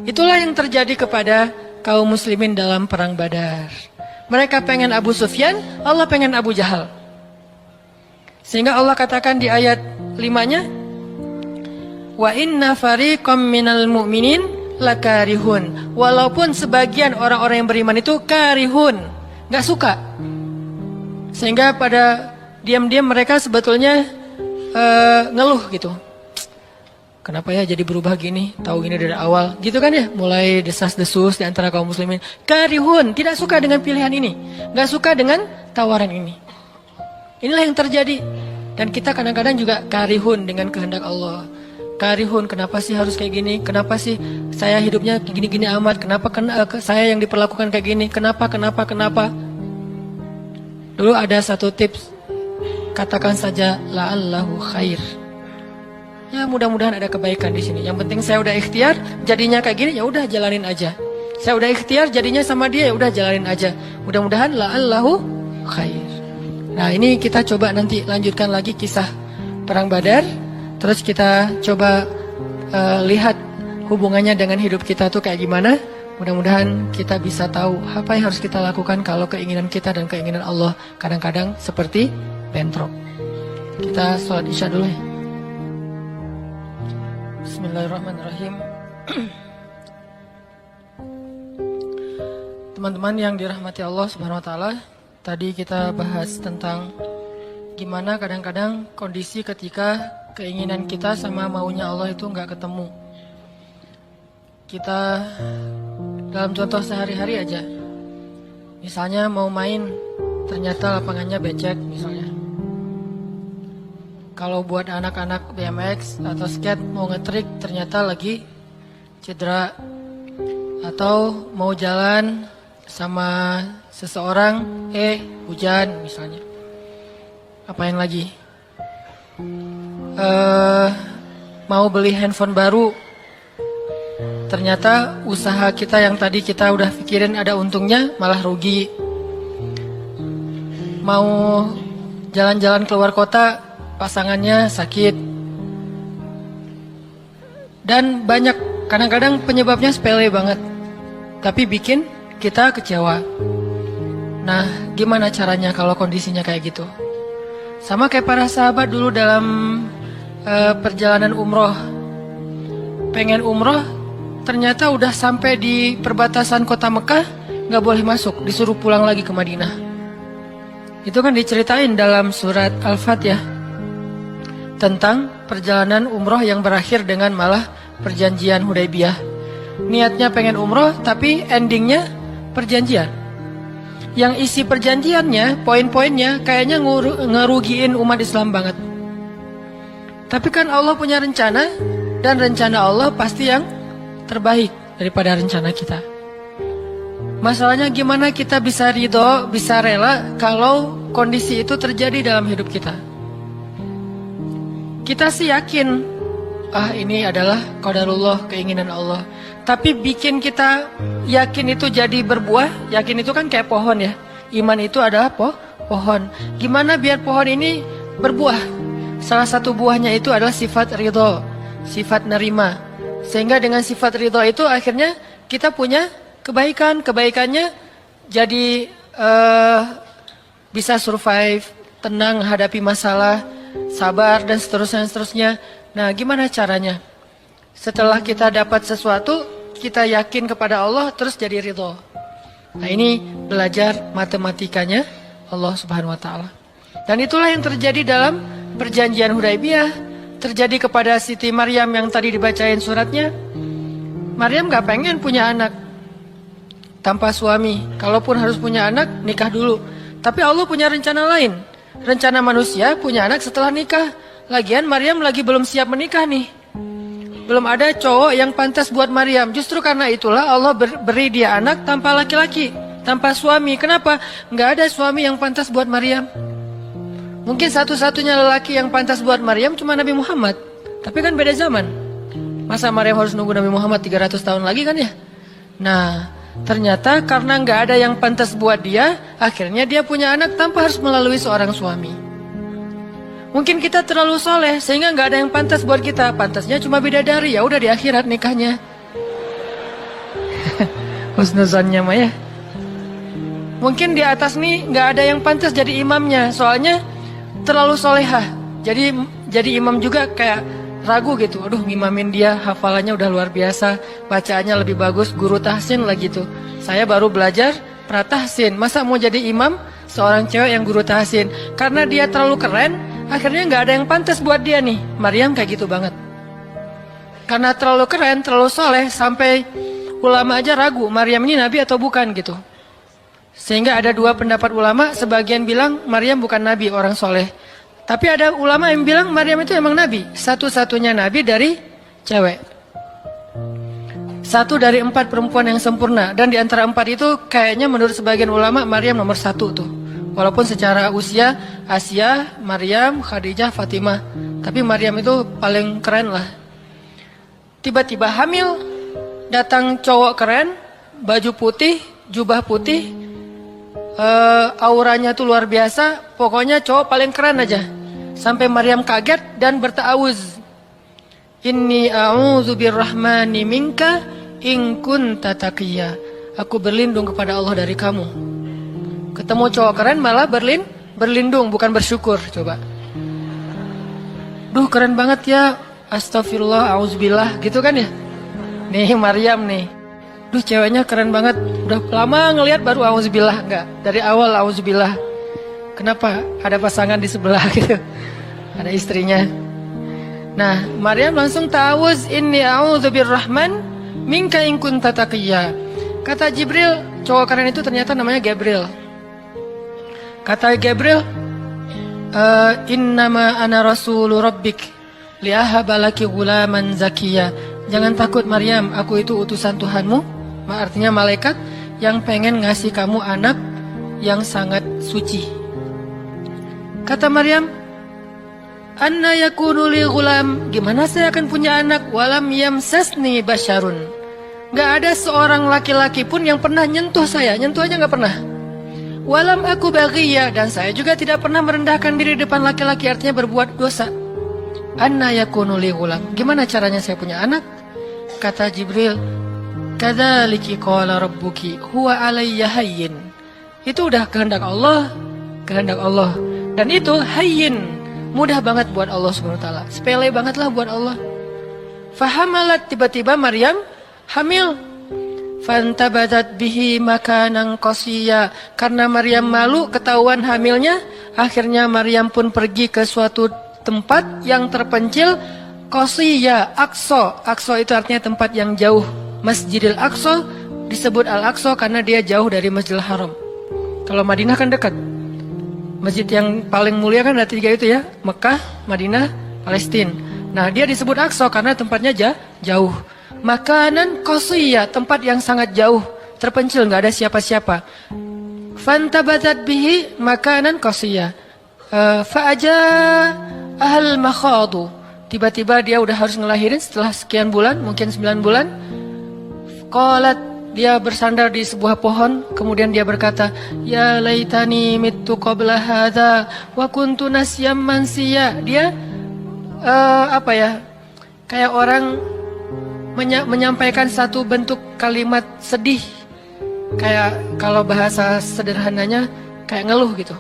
Itulah yang terjadi kepada kaum muslimin dalam perang Badar. Mereka pengen Abu Sufyan, Allah pengen Abu Jahal. Sehingga Allah katakan di ayat 5-nya, wa inna fariqam minal mu'minin lakarihun. Walaupun sebagian orang-orang yang beriman itu karihun, gak suka. Sehingga pada diam-diam mereka sebetulnya ngeluh gitu. Kenapa ya jadi berubah gini? Tahu gini dari awal, gitu kan ya? Mulai desas-desus di antara kaum muslimin. Karihun, tidak suka dengan pilihan ini, gak suka dengan tawaran ini. Inilah yang terjadi. Dan kita kadang-kadang juga karihun dengan kehendak Allah. Karihun, kenapa sih harus kayak gini? Kenapa sih saya hidupnya gini-gini amat? Kenapa saya yang diperlakukan kayak gini? Kenapa? Dulu ada satu tips, katakan saja la'allahu khair. Ya mudah-mudahan ada kebaikan di sini. Yang penting saya udah ikhtiar, jadinya kayak gini, ya udah jalanin aja. Saya udah ikhtiar, jadinya sama dia, ya udah jalanin aja. Mudah-mudahan la'allahu khair. Nah ini kita coba nanti lanjutkan lagi kisah perang Badar. Terus kita coba lihat hubungannya dengan hidup kita tuh kayak gimana. Mudah-mudahan kita bisa tahu apa yang harus kita lakukan kalau keinginan kita dan keinginan Allah kadang-kadang seperti bentrok. Kita sholat isya dulu ya. Bismillahirrahmanirrahim. Teman-teman yang dirahmati Allah Subhanahu wa taala, tadi kita bahas tentang gimana kadang-kadang kondisi ketika keinginan kita sama maunya Allah itu nggak ketemu. Kita dalam contoh sehari-hari aja, misalnya mau main, ternyata lapangannya becek misalnya. Kalau buat anak-anak BMX atau skate mau ngetrik, ternyata lagi cedera. Atau mau jalan sama seseorang, hujan misalnya. Apain lagi? Mau beli handphone baru, ternyata usaha kita yang tadi kita udah pikirin ada untungnya malah rugi. Mau jalan-jalan keluar kota, pasangannya sakit. Dan banyak, kadang-kadang penyebabnya sepele banget, tapi bikin kita kecewa. Nah gimana caranya kalau kondisinya kayak gitu? Sama kayak para sahabat dulu dalam perjalanan umroh. Pengen umroh, ternyata udah sampai di perbatasan kota Mekah, nggak boleh masuk, disuruh pulang lagi ke Madinah. Itu kan diceritain dalam surat Al-Fatihah tentang perjalanan umroh yang berakhir dengan malah perjanjian Hudaybiyah. Niatnya pengen umroh tapi endingnya perjanjian. Yang isi perjanjiannya, poin-poinnya kayaknya ngerugiin umat Islam banget. Tapi kan Allah punya rencana, dan rencana Allah pasti yang terbaik daripada rencana kita. Masalahnya gimana kita bisa ridho, bisa rela kalau kondisi itu terjadi dalam hidup kita. Kita sih yakin, ini adalah qadarullah, keinginan Allah. Tapi bikin kita yakin itu jadi berbuah, yakin itu kan kayak pohon ya. Iman itu adalah pohon. Gimana biar pohon ini berbuah? Salah satu buahnya itu adalah sifat ridho, sifat nerima. Sehingga dengan sifat ridho itu akhirnya kita punya kebaikan. Kebaikannya jadi bisa survive, tenang hadapi masalah, sabar dan seterusnya. Nah, gimana caranya? Setelah kita dapat sesuatu, kita yakin kepada Allah, terus jadi ridho. Nah, ini belajar matematikanya Allah Subhanahu wa Ta'ala. Dan itulah yang terjadi dalam perjanjian Hudaybiyah, terjadi kepada Siti Maryam yang tadi dibacain suratnya. Maryam gak pengen punya anak tanpa suami. Kalaupun harus punya anak, nikah dulu. Tapi Allah punya rencana lain. Rencana manusia punya anak setelah nikah. Lagian Maryam lagi belum siap menikah nih. Belum ada cowok yang pantas buat Maryam. Justru karena itulah Allah beri dia anak tanpa laki-laki, tanpa suami. Kenapa? Gak ada suami yang pantas buat Maryam. Mungkin satu-satunya lelaki yang pantas buat Maryam cuma Nabi Muhammad. Tapi kan beda zaman. Masa Maryam harus nunggu Nabi Muhammad 300 tahun lagi kan ya? Nah, ternyata karena nggak ada yang pantas buat dia, akhirnya dia punya anak tanpa harus melalui seorang suami. Mungkin kita terlalu soleh sehingga nggak ada yang pantas buat kita. Pantasnya cuma bidadari, ya udah di akhirat nikahnya. Husnuzonnya mah ya. Mungkin di atas nih nggak ada yang pantas jadi imamnya, soalnya terlalu solehah. Jadi imam juga kayak ragu gitu. Aduh, ngimamin dia, hafalannya udah luar biasa, bacaannya lebih bagus, guru tahsin lah gitu. Saya baru belajar pratahsin, masa mau jadi imam seorang cewek yang guru tahsin? Karena dia terlalu keren, akhirnya nggak ada yang pantas buat dia nih. Maryam kayak gitu banget. Karena terlalu keren, terlalu soleh, sampai ulama aja ragu Maryam ini nabi atau bukan gitu. Sehingga ada dua pendapat ulama, sebagian bilang Maryam bukan nabi, orang soleh. Tapi ada ulama yang bilang Maryam itu emang nabi, satu-satunya nabi dari cewek. Satu dari 4 perempuan yang sempurna. Dan di antara 4 itu kayaknya menurut sebagian ulama Maryam nomor 1 tuh. Walaupun secara usia Asia, Maryam, Khadijah, Fatimah, tapi Maryam itu paling keren lah. Tiba-tiba hamil, datang cowok keren, baju putih, jubah putih, auranya tuh luar biasa. Pokoknya cowok paling keren aja. Sampai Maryam kaget dan berta'awuz, Inni a'udzu birrahmani minka in kunta taqiyya. Aku berlindung kepada Allah dari kamu. Ketemu cowok keren malah berlindung, bukan bersyukur. Coba. Duh, keren banget ya. Astagfirullah, auzubillah, gitu kan ya. Nih Maryam nih. Duh, ceweknya keren banget. Udah lama ngelihat baru auzubillah. Enggak, dari awal auzubillah. Kenapa? Ada pasangan di sebelah gitu. Ada istrinya. Nah, Maryam langsung ta'awuz, inni a'udzu birrahman minka in kunta taqiyya. Kata Jibril, cowok keren itu ternyata namanya Gabriel. Kata Gabriel, innama ana rasulu rabbik liahaba laki ghulaman zakiyya. Jangan takut Maryam, aku itu utusan Tuhanmu. Artinya malaikat yang pengen ngasih kamu anak yang sangat suci. Kata Maryam, anna yakunu li ghulam, gimana saya akan punya anak? Walam yamsasni basyarun, gak ada seorang laki-laki pun yang pernah nyentuh saya, nyentuh aja gak pernah. Walam aku baghiyya, dan saya juga tidak pernah merendahkan diri depan laki-laki, artinya berbuat dosa. Anna yakunu li ghulam, gimana caranya saya punya anak? Kata Jibril, kadzaliki qala rabbuki huwa alayya hayyin. Itu udah kehendak Allah. Dan itu hayyin, mudah banget buat Allah Subhanahu wa taala. Sepele banget lah buat Allah. Fahamalat, tiba-tiba Maryam hamil. fantabadat bihi makanan qasiyya. Karena Maryam malu ketahuan hamilnya, akhirnya Maryam pun pergi ke suatu tempat yang terpencil, qasiyya, Aqsa. Aqsa itu artinya tempat yang jauh. Masjidil Aqsa disebut Al-Aqsa karena dia jauh dari Masjidil Haram. Kalau Madinah kan dekat. Masjid yang paling mulia kan ada 3 itu ya, Mekah, Madinah, Palestina. Nah, dia disebut Aqsa karena tempatnya jauh. Makanan qasiyya, tempat yang sangat jauh, terpencil, nggak ada siapa-siapa. Fantabadat bihi makanan qasiyya. Fa'aja ahal makhadu. Tiba-tiba dia udah harus ngelahirin setelah sekian bulan, mungkin 9 bulan. Qalat, dia bersandar di sebuah pohon, kemudian dia berkata, ya laitani mittu qabla hadza wa kuntu nasyam mansiya. Dia kayak orang menyampaikan satu bentuk kalimat sedih, kayak kalau bahasa sederhananya kayak ngeluh gitu.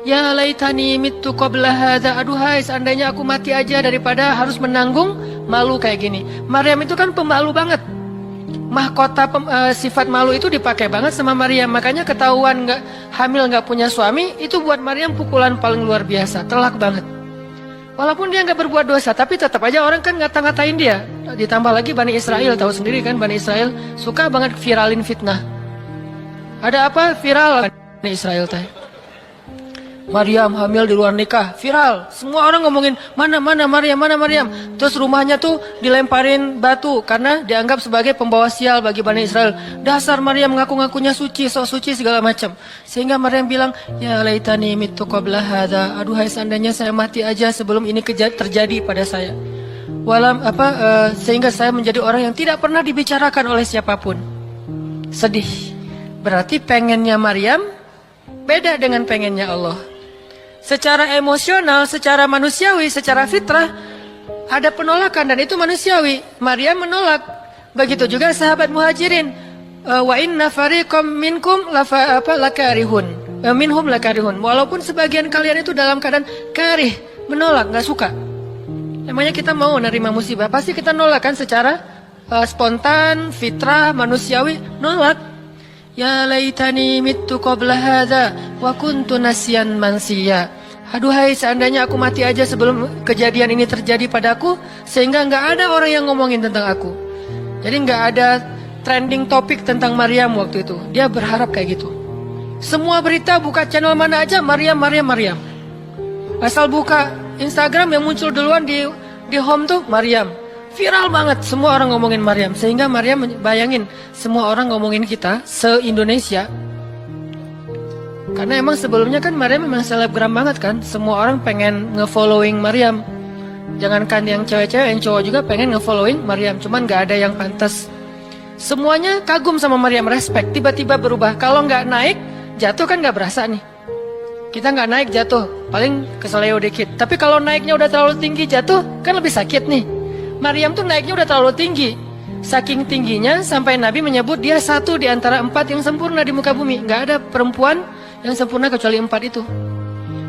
Ya laitani mittu qabla hadza, aduhai seandainya aku mati aja daripada harus menanggung malu kayak gini. Maryam itu kan pemalu banget. Mahkota sifat malu itu dipakai banget sama Maryam. Makanya ketahuan hamil nggak punya suami, itu buat Maryam pukulan paling luar biasa, telak banget. Walaupun dia nggak berbuat dosa, tapi tetap aja orang kan ngata-ngatain dia. Ditambah lagi Bani Israel, tahu sendiri kan Bani Israel suka banget viralin fitnah. Ada apa viral Bani Israel teh? Maryam hamil di luar nikah, viral. Semua orang ngomongin mana Maryam. Terus rumahnya tuh dilemparin batu karena dianggap sebagai pembawa sial bagi Bani Israel. Dasar Maryam ngaku-ngakunya suci, sok suci segala macam. Sehingga Maryam bilang, ya laitani mittu qabla hadza. Aduhai seandainya saya mati aja sebelum ini terjadi pada saya. Sehingga saya menjadi orang yang tidak pernah dibicarakan oleh siapapun. Sedih. Berarti pengennya Maryam beda dengan pengennya Allah. Secara emosional, secara manusiawi, secara fitrah ada penolakan dan itu manusiawi. Maryam menolak. Begitu juga sahabat Muhajirin. Wa inna fariqam minkum lakarihun. Minhum lakarihun. Walaupun sebagian kalian itu dalam keadaan karih, menolak, nggak suka. Emangnya kita mau nerima musibah? Pasti kita nolak kan secara spontan, fitrah, manusiawi, nolak. Ya laitani mittu qabla hadza wa kuntu nasyan mansiya. Aduhai seandainya aku mati aja sebelum kejadian ini terjadi padaku, sehingga nggak ada orang yang ngomongin tentang aku. Jadi nggak ada trending topik tentang Maryam waktu itu. Dia berharap kayak gitu. Semua berita buka channel mana aja Maryam. Asal buka Instagram yang muncul duluan di home tuh Maryam. Viral banget, semua orang ngomongin Maryam. Sehingga Maryam bayangin, semua orang ngomongin kita se-Indonesia. Karena emang sebelumnya kan Maryam memang selebgram banget kan. Semua orang pengen nge-following Maryam. Jangankan yang cewek-cewek, yang cowok juga pengen nge-following Maryam. Cuman gak ada yang pantas. Semuanya kagum sama Maryam, respect. Tiba-tiba berubah, kalau gak naik, jatuh kan gak berasa nih. Kita gak naik jatuh, paling keseleo dikit. Tapi kalau naiknya udah terlalu tinggi jatuh, kan lebih sakit nih. Maryam tuh naiknya udah terlalu tinggi. Saking tingginya sampai Nabi menyebut dia satu di antara 4 yang sempurna di muka bumi. Gak ada perempuan yang sempurna kecuali 4 itu.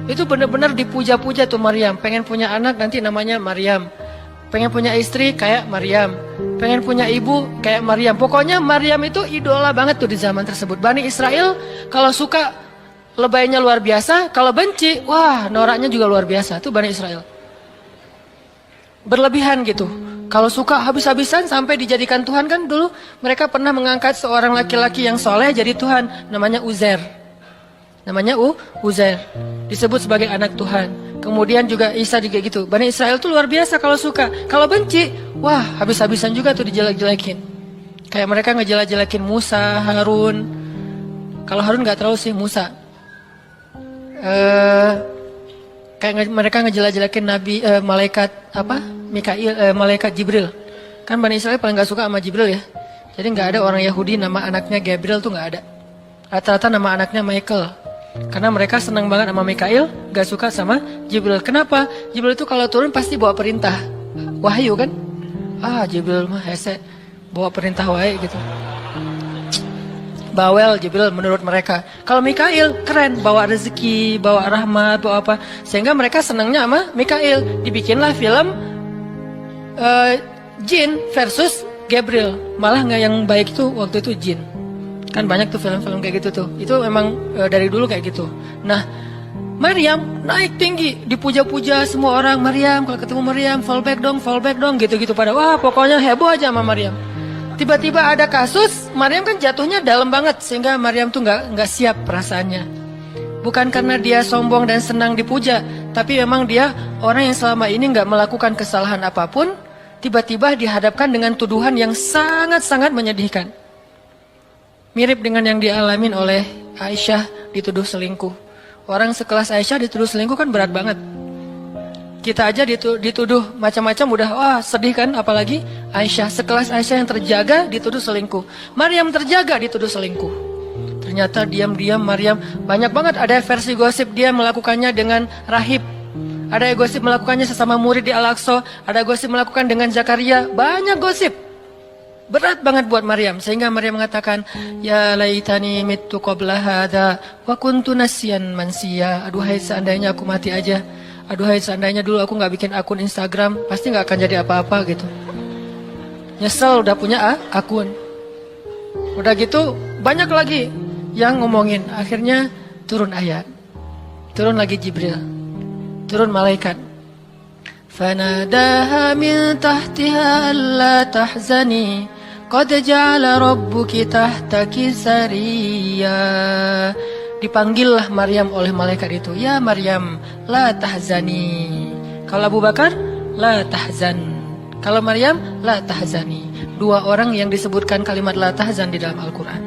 Itu benar-benar dipuja-puja tuh Maryam. Pengen punya anak nanti namanya Maryam. Pengen punya istri kayak Maryam. Pengen punya ibu kayak Maryam. Pokoknya Maryam itu idola banget tuh di zaman tersebut. Bani Israel kalau suka lebaynya luar biasa. Kalau benci, wah noraknya juga luar biasa. Itu Bani Israel. Berlebihan gitu. Kalau suka habis-habisan sampai dijadikan Tuhan kan dulu mereka pernah mengangkat seorang laki-laki yang soleh jadi Tuhan. Namanya Uzair. Namanya Uzair. Disebut sebagai anak Tuhan. Kemudian juga Isa juga gitu. Bani Israel tuh luar biasa kalau suka. Kalau benci, wah habis-habisan juga tuh dijelek-jelekin. Kayak mereka ngejelek-jelekin Musa, Harun. Kalau Harun gak terlalu sih, Musa. Kayak mereka ngejelek-jelekin Nabi, malaikat malaikat Jibril. Kan Bani Israel paling gak suka sama Jibril ya. Jadi gak ada orang Yahudi nama anaknya Gabriel tuh gak ada. Rata-rata nama anaknya Michael. Karena mereka senang banget sama Mikail, gak suka sama Jibril. Kenapa? Jibril itu kalau turun pasti bawa perintah. Wahyu kan? Jibril mah hese, bawa perintah wae gitu. Bawel Jibril menurut mereka. Kalau Mikail keren, bawa rezeki, bawa rahmat, bawa apa. Sehingga mereka senangnya sama Mikail. Dibikinlah film jin versus Gabriel. Malah nggak yang baik itu waktu itu jin. Kan banyak tuh film-film kayak gitu tuh. Itu memang dari dulu kayak gitu. Nah, Maryam naik tinggi, dipuja-puja semua orang. Maryam, kalau ketemu Maryam, fall back dong, gitu-gitu pada. Wah, pokoknya heboh aja sama Maryam. Tiba-tiba ada kasus, Maryam kan jatuhnya dalam banget sehingga Maryam tuh nggak siap perasaannya. Bukan karena dia sombong dan senang dipuja, tapi memang dia orang yang selama ini nggak melakukan kesalahan apapun, tiba-tiba dihadapkan dengan tuduhan yang sangat-sangat menyedihkan. Mirip dengan yang dialamin oleh Aisyah dituduh selingkuh. Orang sekelas Aisyah dituduh selingkuh kan berat banget. Kita aja dituduh macam-macam udah wah sedih kan, apalagi Aisyah sekelas Aisyah yang terjaga dituduh selingkuh. Maryam terjaga dituduh selingkuh. Ternyata diam-diam Maryam banyak banget ada versi gosip dia melakukannya dengan rahib. Ada gosip melakukannya sesama murid di Al-Aqsa, ada gosip melakukan dengan Zakaria, banyak gosip. Berat banget buat Maryam sehingga Maryam mengatakan, "Ya laitani mittu qabla hadza wa kuntu nasyan mansiya." Aduhai seandainya aku mati aja. Aduhai seandainya dulu aku nggak bikin akun Instagram, pasti nggak akan jadi apa-apa gitu. Nyesel udah punya akun. Udah gitu banyak lagi yang ngomongin. Akhirnya turun ayat, turun lagi Jibril, turun malaikat. Fanadaha min tahtiha alla tahzani qad ja'ala rabbuki tahtaki sariya. Dipanggillah Maryam oleh malaikat itu, ya Maryam, la tahzani. Kalau Abu Bakar, la tahzan. Kalau Maryam, la tahzani. Dua orang yang disebutkan kalimat la tahzan di dalam Al-Quran.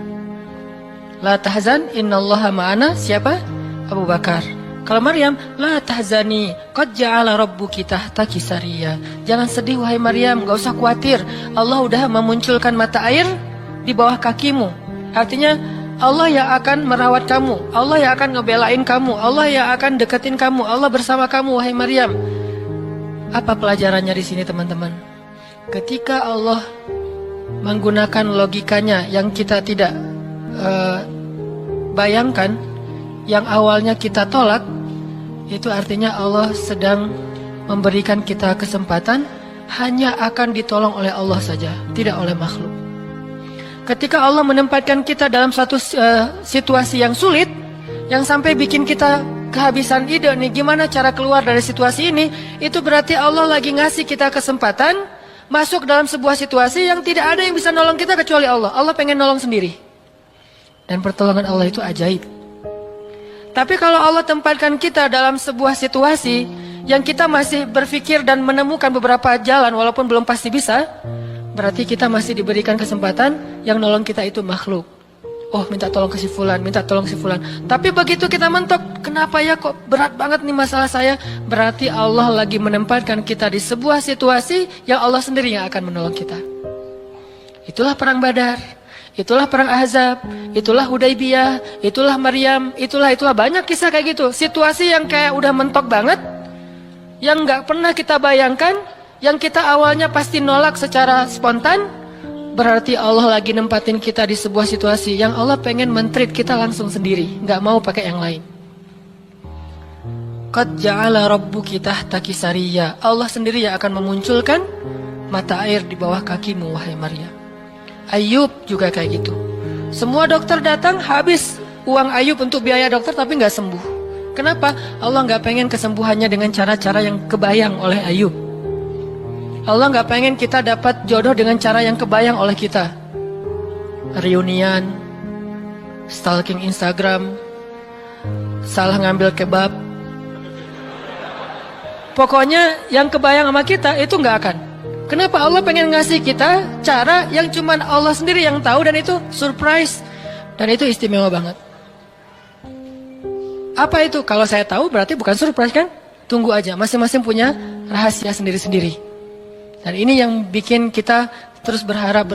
La tahzan, innallaha ma'ana. Siapa? Abu Bakar. Kalau Maryam, la tahzani, qad ja'ala rabbuki tahtaki sariya. Jangan sedih wahai Maryam, gak usah khawatir. Allah udah memunculkan mata air di bawah kakimu. Artinya Allah yang akan merawat kamu, Allah yang akan ngebelain kamu, Allah yang akan deketin kamu, Allah bersama kamu wahai Maryam. Apa pelajarannya di sini teman-teman? Ketika Allah menggunakan logikanya yang kita tidak bayangkan, yang awalnya kita tolak, itu artinya Allah sedang memberikan kita kesempatan, hanya akan ditolong oleh Allah saja, tidak oleh makhluk. Ketika Allah menempatkan kita dalam satu situasi yang sulit, yang sampai bikin kita kehabisan ide nih, gimana cara keluar dari situasi ini, itu berarti Allah lagi ngasih kita kesempatan masuk dalam sebuah situasi yang tidak ada yang bisa nolong kita kecuali Allah. Allah pengen nolong sendiri. Dan pertolongan Allah itu ajaib. Tapi kalau Allah tempatkan kita dalam sebuah situasi yang kita masih berpikir dan menemukan beberapa jalan walaupun belum pasti bisa, berarti kita masih diberikan kesempatan yang nolong kita itu makhluk. Oh, minta tolong ke si fulan, minta tolong si fulan. Tapi begitu kita mentok, kenapa ya kok berat banget nih masalah saya? Berarti Allah lagi menempatkan kita di sebuah situasi yang Allah sendiri yang akan menolong kita. Itulah perang Badar. Itulah perang Ahzab, itulah Hudaybiyah, itulah Maryam, itulah banyak kisah kayak gitu. Situasi yang kayak udah mentok banget, yang nggak pernah kita bayangkan, yang kita awalnya pasti nolak secara spontan, berarti Allah lagi nempatin kita di sebuah situasi yang Allah pengen men-treat kita langsung sendiri, nggak mau pakai yang lain. Qad ja'ala rabbuki tahtaki sariya. Allah sendiri yang akan memunculkan mata air di bawah kakimu wahai Maryam. Ayub juga kayak gitu. Semua dokter datang, habis uang Ayub untuk biaya dokter tapi nggak sembuh. Kenapa? Allah nggak pengen kesembuhannya dengan cara-cara yang kebayang oleh Ayub. Allah nggak pengen kita dapat jodoh dengan cara yang kebayang oleh kita. Reunian, stalking Instagram, salah ngambil kebab. Pokoknya yang kebayang sama kita itu nggak akan. Kenapa? Allah pengen ngasih kita cara yang cuman Allah sendiri yang tahu, dan itu surprise, dan itu istimewa banget. Apa itu? Kalau saya tahu berarti bukan surprise kan? Tunggu aja, masing-masing punya rahasia sendiri-sendiri. Dan ini yang bikin kita terus berharap.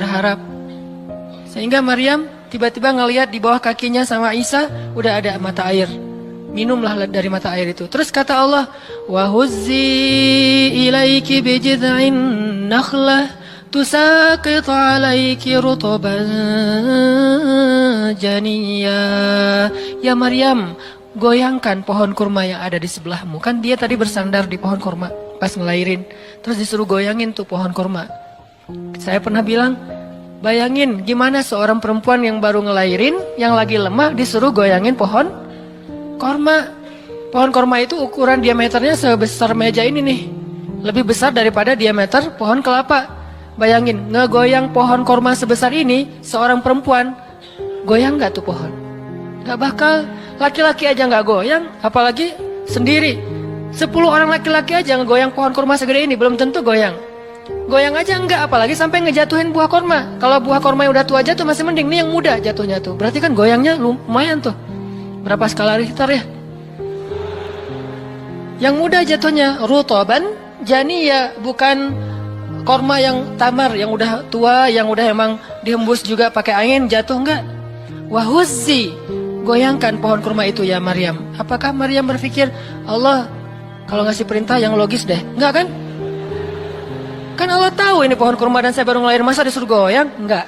Sehingga Maryam tiba-tiba ngelihat di bawah kakinya sama Isa udah ada mata air. Minumlah dari mata air itu. Terus kata Allah, wa huzzi ilaiki bijid'in nakhlah tusaqit 'alaiki rutban janiyya. Ya Maryam, goyangkan pohon kurma yang ada di sebelahmu. Kan dia tadi bersandar di pohon kurma pas ngelahirin. Terus disuruh goyangin tuh pohon kurma. Saya pernah bilang, bayangin gimana seorang perempuan yang baru ngelahirin, yang lagi lemah disuruh goyangin pohon korma. Pohon korma itu ukuran diameternya sebesar meja ini nih, lebih besar daripada diameter pohon kelapa. Bayangin, ngegoyang pohon korma sebesar ini, seorang perempuan, goyang gak tuh pohon? Gak bakal. Laki-laki aja gak goyang, apalagi sendiri. 10 orang laki-laki aja ngegoyang pohon korma segede ini, belum tentu goyang. Goyang aja enggak, apalagi sampai ngejatuhin buah korma. Kalau buah korma yang udah tua jatuh masih mending, nih yang muda jatuhnya tuh. Berarti kan goyangnya lumayan tuh. Berapa skala Richter ya? Yang muda jatuhnya rutoban, janiyah, bukan korma yang tamar, yang udah tua, yang udah emang dihembus juga pakai angin jatuh, enggak. Wahuzzi, goyangkan pohon kurma itu ya Maryam. Apakah Maryam berpikir, Allah kalau ngasih perintah yang logis deh? Enggak kan? Kan Allah tahu ini pohon kurma dan saya baru ngelahirin, masa disuruh goyang? Enggak.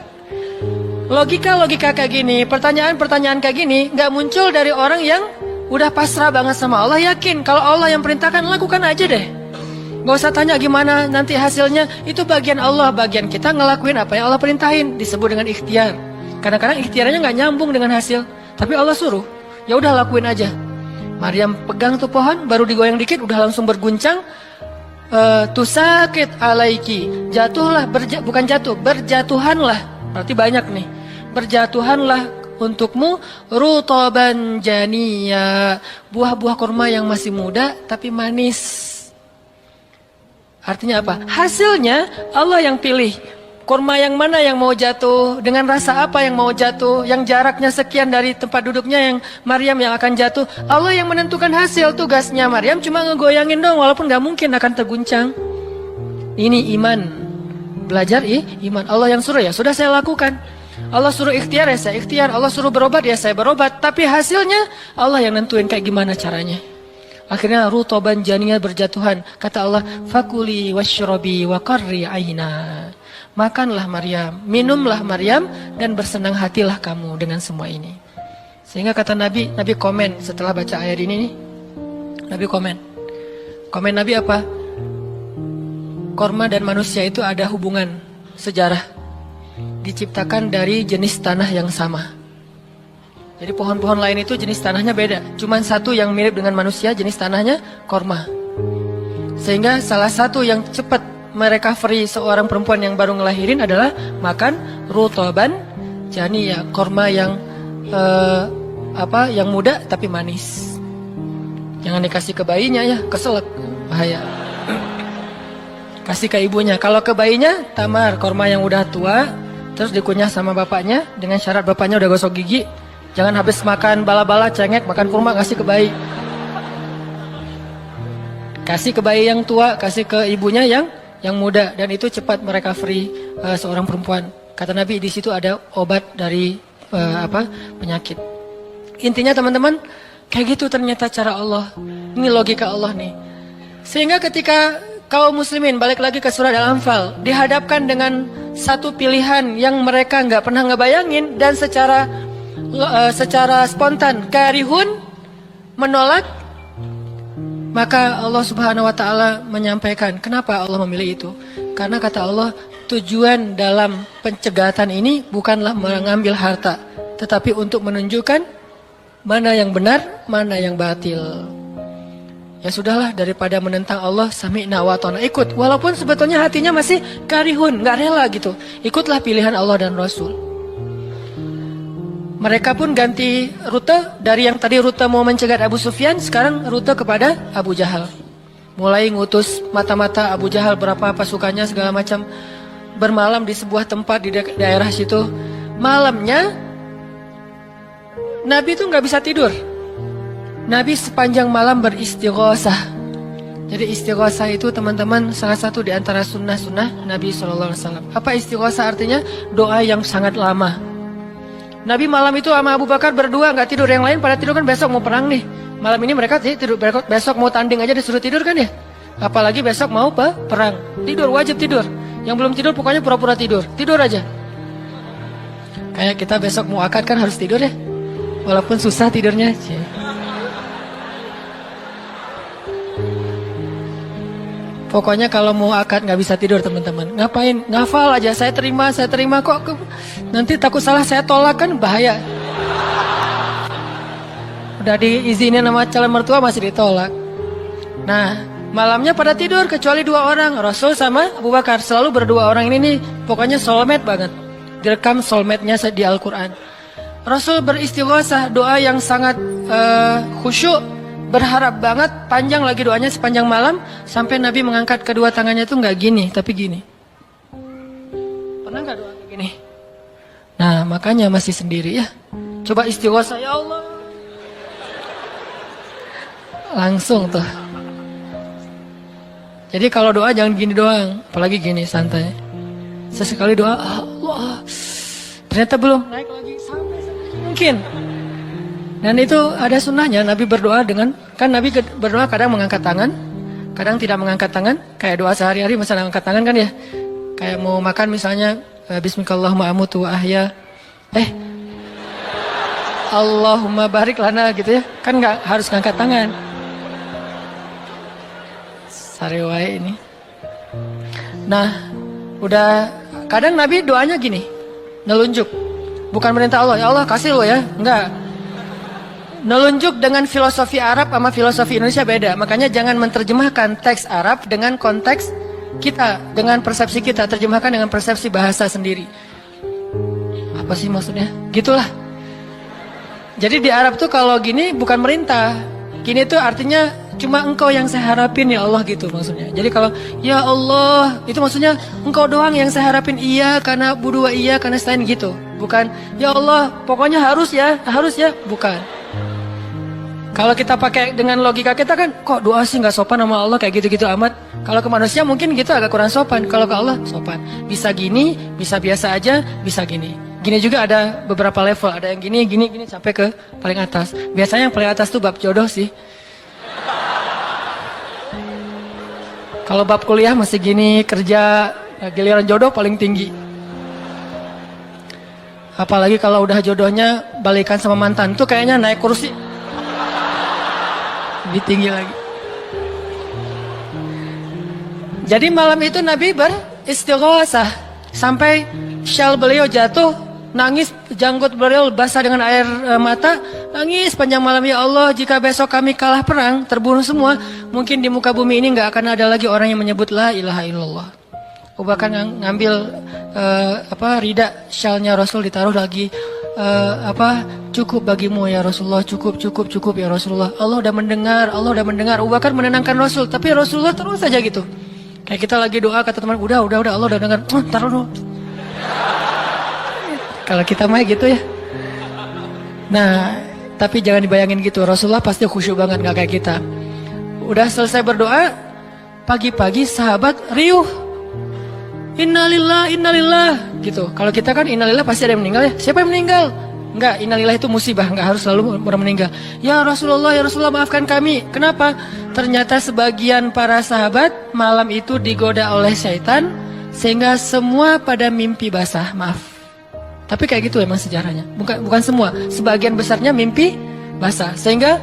Logika kayak gini, pertanyaan kayak gini enggak muncul dari orang yang udah pasrah banget sama Allah, yakin kalau Allah yang perintahkan, lakukan aja deh. Gak usah tanya gimana nanti hasilnya, itu bagian Allah, bagian kita ngelakuin apa yang Allah perintahin, disebut dengan ikhtiar. Kadang-kadang ikhtiarnya nggak nyambung dengan hasil, tapi Allah suruh, ya udah lakuin aja. Maryam pegang tuh pohon, baru digoyang dikit, udah langsung berguncang. Tusakit alaiki, jatuhlah, bukan jatuh, berjatuhanlah, berarti banyak nih. Berjatuhanlah untukmu rutoban janiyah, buah-buah kurma yang masih muda tapi manis. Artinya apa? Hasilnya Allah yang pilih. Kurma yang mana yang mau jatuh, dengan rasa apa yang mau jatuh, yang jaraknya sekian dari tempat duduknya yang Maryam yang akan jatuh. Allah yang menentukan hasil. Tugasnya Maryam cuma ngegoyangin dong, walaupun gak mungkin akan terguncang. Ini iman. Belajar iman. Allah yang suruh, ya sudah saya lakukan. Allah suruh ikhtiar, ya saya ikhtiar. Allah suruh berobat, ya saya berobat. Tapi hasilnya Allah yang nentuin kayak gimana caranya. Akhirnya rutoban janiyah, berjatuhan. Kata Allah, fakuli washrobi wa qarri aina. Makanlah Maryam, minumlah Maryam, dan bersenang hatilah kamu dengan semua ini. Sehingga kata Nabi komen setelah baca ayat ini nih. Nabi komen Nabi apa? Korma dan manusia itu ada hubungan sejarah. Diciptakan dari jenis tanah yang sama. Jadi pohon-pohon lain itu jenis tanahnya beda. Cuman satu yang mirip dengan manusia, jenis tanahnya korma. Sehingga salah satu yang cepat merecovery seorang perempuan yang baru ngelahirin adalah makan rutoban janiyah, korma yang yang muda tapi manis. Jangan dikasih ke bayinya ya, keselak, bahaya. Kasih ke ibunya. Kalau ke bayinya tamar, korma yang udah tua, terus dikunyah sama bapaknya dengan syarat bapaknya udah gosok gigi. Jangan habis makan bala-bala, cengek, makan kurma, kasih ke bayi. Kasih ke bayi yang tua, kasih ke ibunya yang muda, dan itu cepat merecovery seorang perempuan. Kata Nabi, di situ ada obat dari penyakit. Intinya teman-teman, kayak gitu ternyata cara Allah. Ini logika Allah nih. Sehingga ketika kaum muslimin, balik lagi ke surat Al-Anfal, dihadapkan dengan satu pilihan yang mereka nggak pernah ngebayangin, dan secara spontan karihun, menolak, maka Allah Subhanahu wa taala menyampaikan kenapa Allah memilih itu. Karena kata Allah, tujuan dalam pencegatan ini bukanlah mengambil harta, tetapi untuk menunjukkan mana yang benar, mana yang batil. Ya sudahlah, daripada menentang Allah, sami'na wa ta'na, ikut. Walaupun sebetulnya hatinya masih karihun, nggak rela gitu. Ikutlah pilihan Allah dan Rasul. Mereka pun ganti rute, dari yang tadi rute mau mencegat Abu Sufyan, sekarang rute kepada Abu Jahal. Mulai ngutus mata-mata Abu Jahal, berapa pasukannya segala macam, bermalam di sebuah tempat di daerah situ. Malamnya Nabi itu nggak bisa tidur. Nabi sepanjang malam beristighosah. Jadi istighosah itu teman-teman salah satu di antara sunnah-sunnah Nabi SAW. Apa istighosah artinya? Doa yang sangat lama. Nabi malam itu sama Abu Bakar berdua nggak tidur, yang lain pada tidur kan, besok mau perang nih. Malam ini mereka tidur, besok mau tanding aja disuruh tidur kan ya. Apalagi besok mau perang, tidur, wajib tidur. Yang belum tidur pokoknya pura-pura tidur aja. Kayak kita besok mau akad kan harus tidur ya, walaupun susah tidurnya. Pokoknya kalau mau akad nggak bisa tidur teman-teman. Ngapain? Ngafal aja. Saya terima kok. Nanti takut salah saya tolak kan bahaya. Udah diizinin sama calon mertua masih ditolak. Nah, malamnya pada tidur kecuali 2 orang. Rasul sama Abu Bakar. Selalu berdua orang ini nih. Pokoknya soulmate banget. Direkam soulmate-nya di Al-Quran. Rasul beristighosah. Doa yang sangat khusyuk. Berharap banget, panjang lagi doanya sepanjang malam. Sampai Nabi mengangkat kedua tangannya itu nggak gini, tapi gini. Pernah nggak doa kayak gini? Nah, makanya masih sendiri ya. Coba istighosah, ya Allah. Langsung tuh. Jadi kalau doa jangan gini doang. Apalagi gini, santai. Sesekali doa, Allah. Ternyata belum, naik lagi sampai mungkin. Dan itu ada sunnahnya, Nabi berdoa dengan, kan Nabi berdoa kadang mengangkat tangan, kadang tidak mengangkat tangan, kayak doa sehari-hari misalnya angkat tangan kan ya, kayak mau makan misalnya, Bismillahirrahmanirrahim amutu wa ahya, Allahumma barik lana gitu ya, kan nggak harus ngangkat tangan. Sariwai ini. Nah, udah, kadang Nabi doanya gini, nelunjuk, bukan perintah Allah, ya Allah kasih lo ya, enggak. Nelunjuk dengan filosofi Arab sama filosofi Indonesia beda. Makanya jangan menerjemahkan teks Arab dengan konteks kita, dengan persepsi kita. Terjemahkan dengan persepsi bahasa sendiri. Apa sih maksudnya? Gitulah. Jadi di Arab tuh kalau gini bukan merintah. Gini tuh artinya cuma engkau yang saya harapin ya Allah gitu maksudnya. Jadi kalau ya Allah itu maksudnya engkau doang yang saya harapin, iya karena budua iya karena selain gitu. Bukan ya Allah pokoknya harus ya bukan. Kalau kita pakai dengan logika kita kan, kok doa sih nggak sopan sama Allah kayak gitu-gitu amat. Kalau ke manusia mungkin gitu agak kurang sopan. Kalau ke Allah sopan. Bisa gini, bisa biasa aja, bisa gini. Gini juga ada beberapa level. Ada yang gini sampai ke paling atas. Biasanya yang paling atas tuh bab jodoh sih. Kalau bab kuliah masih gini, kerja, giliran jodoh paling tinggi. Apalagi kalau udah jodohnya balikan sama mantan tuh kayaknya naik kursi. Lebih tinggi lagi. Jadi malam itu Nabi beristighosah sampai syal beliau jatuh, nangis, janggut beliau basah dengan air mata, nangis panjang malam, ya Allah jika besok kami kalah perang, terbunuh semua, mungkin di muka bumi ini nggak akan ada lagi orang yang menyebut la ilaha illallah. Abu Bakar ngambil rida syalnya Rasul ditaruh lagi. Cukup bagimu ya Rasulullah, cukup ya Rasulullah. Allah udah mendengar. Abu Bakar menenangkan Rasul, tapi Rasulullah terus saja gitu. Kayak kita lagi doa kata teman, udah Allah udah dengar. Taruh dulu. Kalau kita mah gitu ya. Nah, tapi jangan dibayangin gitu. Rasulullah pasti khusyuk banget, nggak kayak kita. Udah selesai berdoa, pagi-pagi sahabat riuh. Innalillah gitu. Kalau kita kan innalillah pasti ada yang meninggal ya. Siapa yang meninggal? Enggak, innalillah itu musibah, enggak harus selalu orang meninggal. Ya Rasulullah maafkan kami. Kenapa? Ternyata sebagian para sahabat malam itu digoda oleh syaitan sehingga semua pada mimpi basah. Maaf. Tapi kayak gitu emang sejarahnya. Bukan semua, sebagian besarnya mimpi basah. Sehingga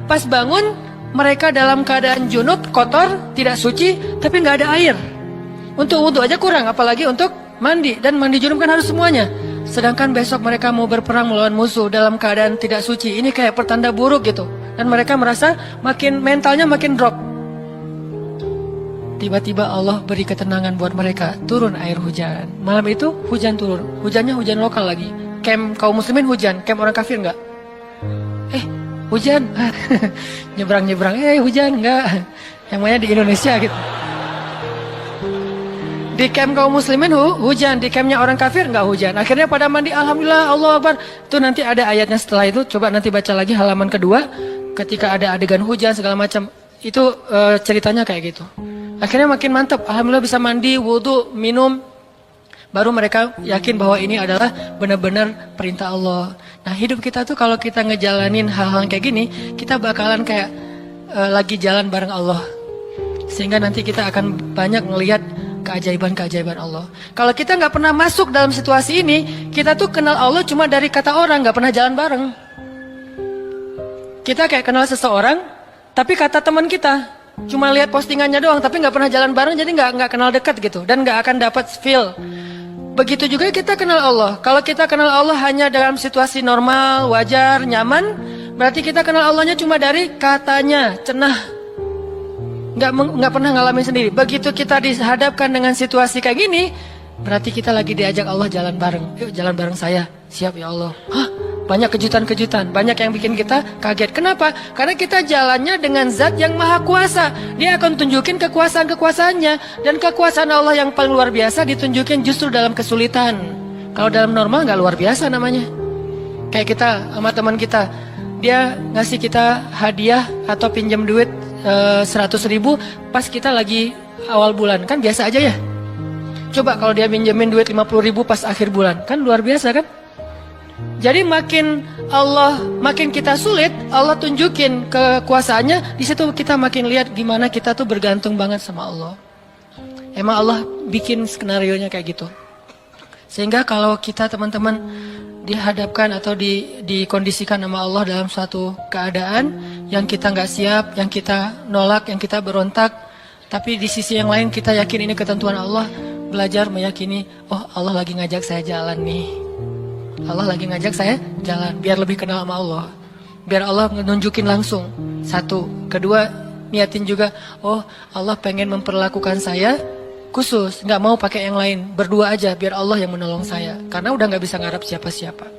pas bangun mereka dalam keadaan junub, kotor, tidak suci, tapi nggak ada air. Untuk wudhu aja kurang, apalagi untuk mandi. Dan mandi junub kan harus semuanya. Sedangkan besok mereka mau berperang melawan musuh dalam keadaan tidak suci. Ini kayak pertanda buruk gitu. Dan mereka merasa mentalnya makin drop. Tiba-tiba Allah beri ketenangan buat mereka. Turun air hujan. Malam itu hujan turun. Hujannya hujan lokal lagi. Camp kaum muslimin hujan. Camp orang kafir enggak. Hujan. Nyebrang-nyebrang. Hujan enggak. Yang namanya di Indonesia gitu. Di camp kaum muslimin hujan, di campnya orang kafir nggak hujan. Akhirnya pada mandi, alhamdulillah, Allah Akbar. Itu nanti ada ayatnya setelah itu. Coba nanti baca lagi halaman kedua. Ketika ada adegan hujan segala macam, itu ceritanya kayak gitu. Akhirnya makin mantap. Alhamdulillah bisa mandi, wudhu, minum. Baru mereka yakin bahwa ini adalah benar-benar perintah Allah. Nah hidup kita tuh kalau kita ngejalanin hal-hal kayak gini, kita bakalan kayak lagi jalan bareng Allah. Sehingga nanti kita akan banyak ngelihat keajaiban-keajaiban Allah. Kalau kita nggak pernah masuk dalam situasi ini, kita tuh kenal Allah cuma dari kata orang, nggak pernah jalan bareng. Kita kayak kenal seseorang, tapi kata teman kita. cuma lihat postingannya doang, tapi nggak pernah jalan bareng, jadi nggak kenal dekat gitu, dan nggak akan dapat feel. Begitu juga kita kenal Allah. Kalau kita kenal Allah hanya dalam situasi normal, wajar, nyaman, berarti kita kenal Allahnya cuma dari katanya, cenah, nggak pernah ngalamin sendiri. Begitu kita dihadapkan dengan situasi kayak gini, berarti kita lagi diajak Allah jalan bareng. Yuk jalan bareng saya, siap ya Allah. Hah? Banyak kejutan-kejutan, banyak yang bikin kita kaget. Kenapa? Karena kita jalannya dengan zat yang maha kuasa. Dia akan tunjukin kekuasaan-kekuasaannya. Dan kekuasaan Allah yang paling luar biasa ditunjukin justru dalam kesulitan. Kalau dalam normal nggak luar biasa namanya. Kayak kita sama teman kita, dia ngasih kita hadiah atau pinjam duit 100.000 pas kita lagi awal bulan. Kan biasa aja ya. Coba kalau dia pinjemin duit 50.000 pas akhir bulan. Kan luar biasa kan? Jadi makin kita sulit, Allah tunjukin kekuasaannya, di situ kita makin lihat gimana kita tuh bergantung banget sama Allah. Emang Allah bikin skenario-nya kayak gitu. Sehingga kalau kita teman-teman dihadapkan atau dikondisikan sama Allah dalam suatu keadaan yang kita nggak siap, yang kita nolak, yang kita berontak, tapi di sisi yang lain kita yakin ini ketentuan Allah, belajar meyakini, oh Allah lagi ngajak saya jalan nih. Allah lagi ngajak saya jalan biar lebih kenal sama Allah. Biar Allah nunjukin langsung. Satu, kedua, niatin juga, oh Allah pengen memperlakukan saya khusus, nggak mau pakai yang lain, berdua aja biar Allah yang menolong saya. Karena udah nggak bisa ngarap siapa-siapa.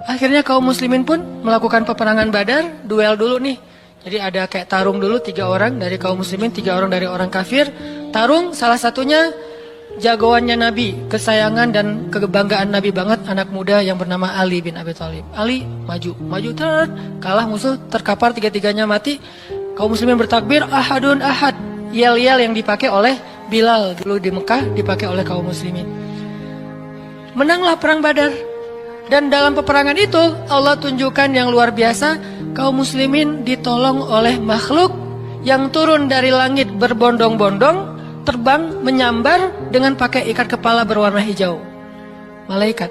Akhirnya kaum muslimin pun melakukan peperangan Badar, duel dulu nih. Jadi ada kayak tarung dulu, 3 orang dari kaum muslimin, 3 orang dari orang kafir. Tarung, salah satunya jagoannya Nabi, kesayangan dan kebanggaan Nabi banget, anak muda yang bernama Ali bin Abi Thalib. Ali maju, kalah musuh, terkapar, 3-3-nya mati. Kaum muslimin bertakbir, ahadun ahad. Yel-yel yang dipakai oleh Bilal dulu di Mekah, dipakai oleh kaum muslimin. Menanglah perang Badar. Dan dalam peperangan itu Allah tunjukkan yang luar biasa, kaum muslimin ditolong oleh makhluk yang turun dari langit berbondong-bondong, terbang menyambar dengan pakai ikat kepala berwarna hijau. Malaikat.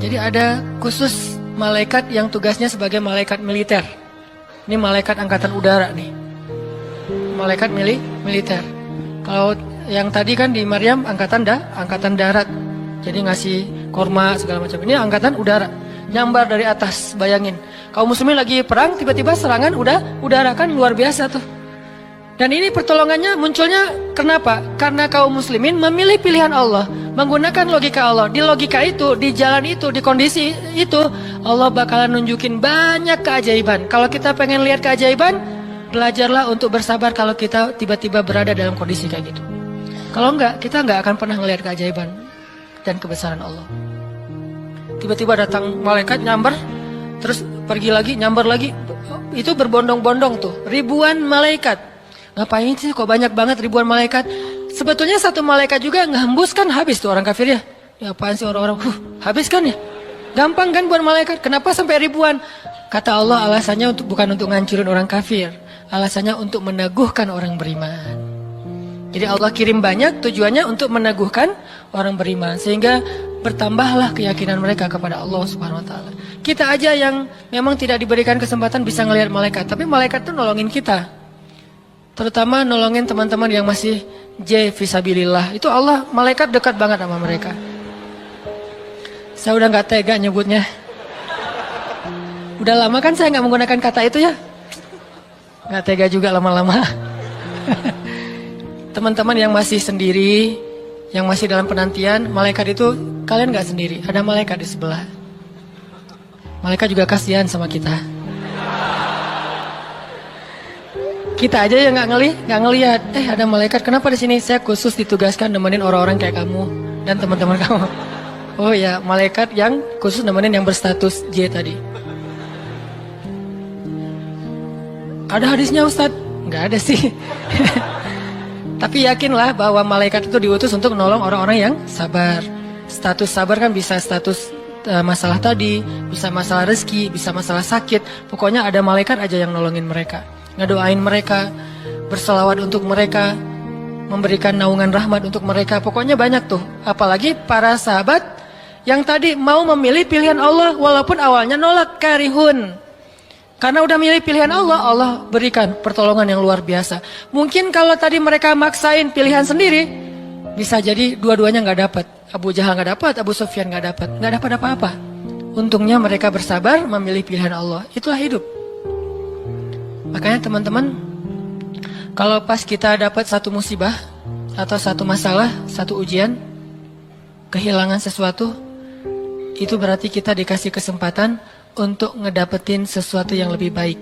Jadi ada khusus malaikat yang tugasnya sebagai malaikat militer. Ini malaikat angkatan udara nih. Malaikat militer. Kalau yang tadi kan di Maryam angkatan darat. Jadi ngasih korma segala macam. Ini angkatan udara. Nyambar dari atas, bayangin. Kaum muslimin lagi perang, tiba-tiba serangan udara, kan luar biasa tuh. Dan ini pertolongannya munculnya kenapa? Karena kaum muslimin memilih pilihan Allah, menggunakan logika Allah. Di logika itu, di jalan itu, di kondisi itu, Allah bakalan nunjukin banyak keajaiban. Kalau kita pengen lihat keajaiban, belajarlah untuk bersabar kalau kita tiba-tiba berada dalam kondisi kayak gitu. Kalau enggak, kita enggak akan pernah melihat keajaiban dan kebesaran Allah. Tiba-tiba datang malaikat nyamber, terus pergi lagi, nyamber lagi. Itu berbondong-bondong tuh, ribuan malaikat. Ngapain sih kok banyak banget ribuan malaikat? Sebetulnya satu malaikat juga ngehembus kan habis tuh orang kafir ya. Ya apaan sih orang-orang, habis kan ya? Gampang kan buat malaikat, kenapa sampai ribuan? Kata Allah alasannya bukan untuk ngancurin orang kafir. Alasannya untuk meneguhkan orang beriman. Jadi Allah kirim banyak tujuannya untuk meneguhkan orang beriman. Sehingga bertambahlah keyakinan mereka kepada Allah Subhanahu Wa Taala. Kita aja yang memang tidak diberikan kesempatan bisa ngelihat malaikat. Tapi malaikat tuh nolongin kita. Terutama nolongin teman-teman yang masih fisabilillah. Itu Allah, malaikat dekat banget sama mereka. Saya udah gak tega nyebutnya. Udah lama kan saya gak menggunakan kata itu ya. Gak tega juga lama-lama. Teman-teman yang masih sendiri, yang masih dalam penantian, malaikat itu kalian gak sendiri. Ada malaikat di sebelah. Malaikat juga kasihan sama kita. Kita aja yang nggak ngelihat. Ada malaikat. Kenapa di sini? Saya khusus ditugaskan nemenin orang-orang kayak kamu dan teman-teman kamu. Oh ya, malaikat yang khusus nemenin yang berstatus J tadi. Ada hadisnya Ustadz? Nggak ada sih. Tapi yakinlah bahwa malaikat itu diutus untuk menolong orang-orang yang sabar. Status sabar kan bisa status masalah tadi, bisa masalah rezeki, bisa masalah sakit. Pokoknya ada malaikat aja yang nolongin mereka. Ngedoain mereka, berselawat untuk mereka, memberikan naungan rahmat untuk mereka. Pokoknya banyak tuh. Apalagi para sahabat yang tadi mau memilih pilihan Allah walaupun awalnya nolak, karihun. Karena udah milih pilihan Allah, Allah berikan pertolongan yang luar biasa. Mungkin kalau tadi mereka maksain pilihan sendiri, bisa jadi dua-duanya nggak dapat. Abu Jahal nggak dapat, Abu Sufyan nggak dapat apa-apa. Untungnya mereka bersabar memilih pilihan Allah. Itulah hidup. Makanya teman-teman, kalau pas kita dapat satu musibah atau satu masalah, satu ujian, kehilangan sesuatu, itu berarti kita dikasih kesempatan untuk ngedapetin sesuatu yang lebih baik.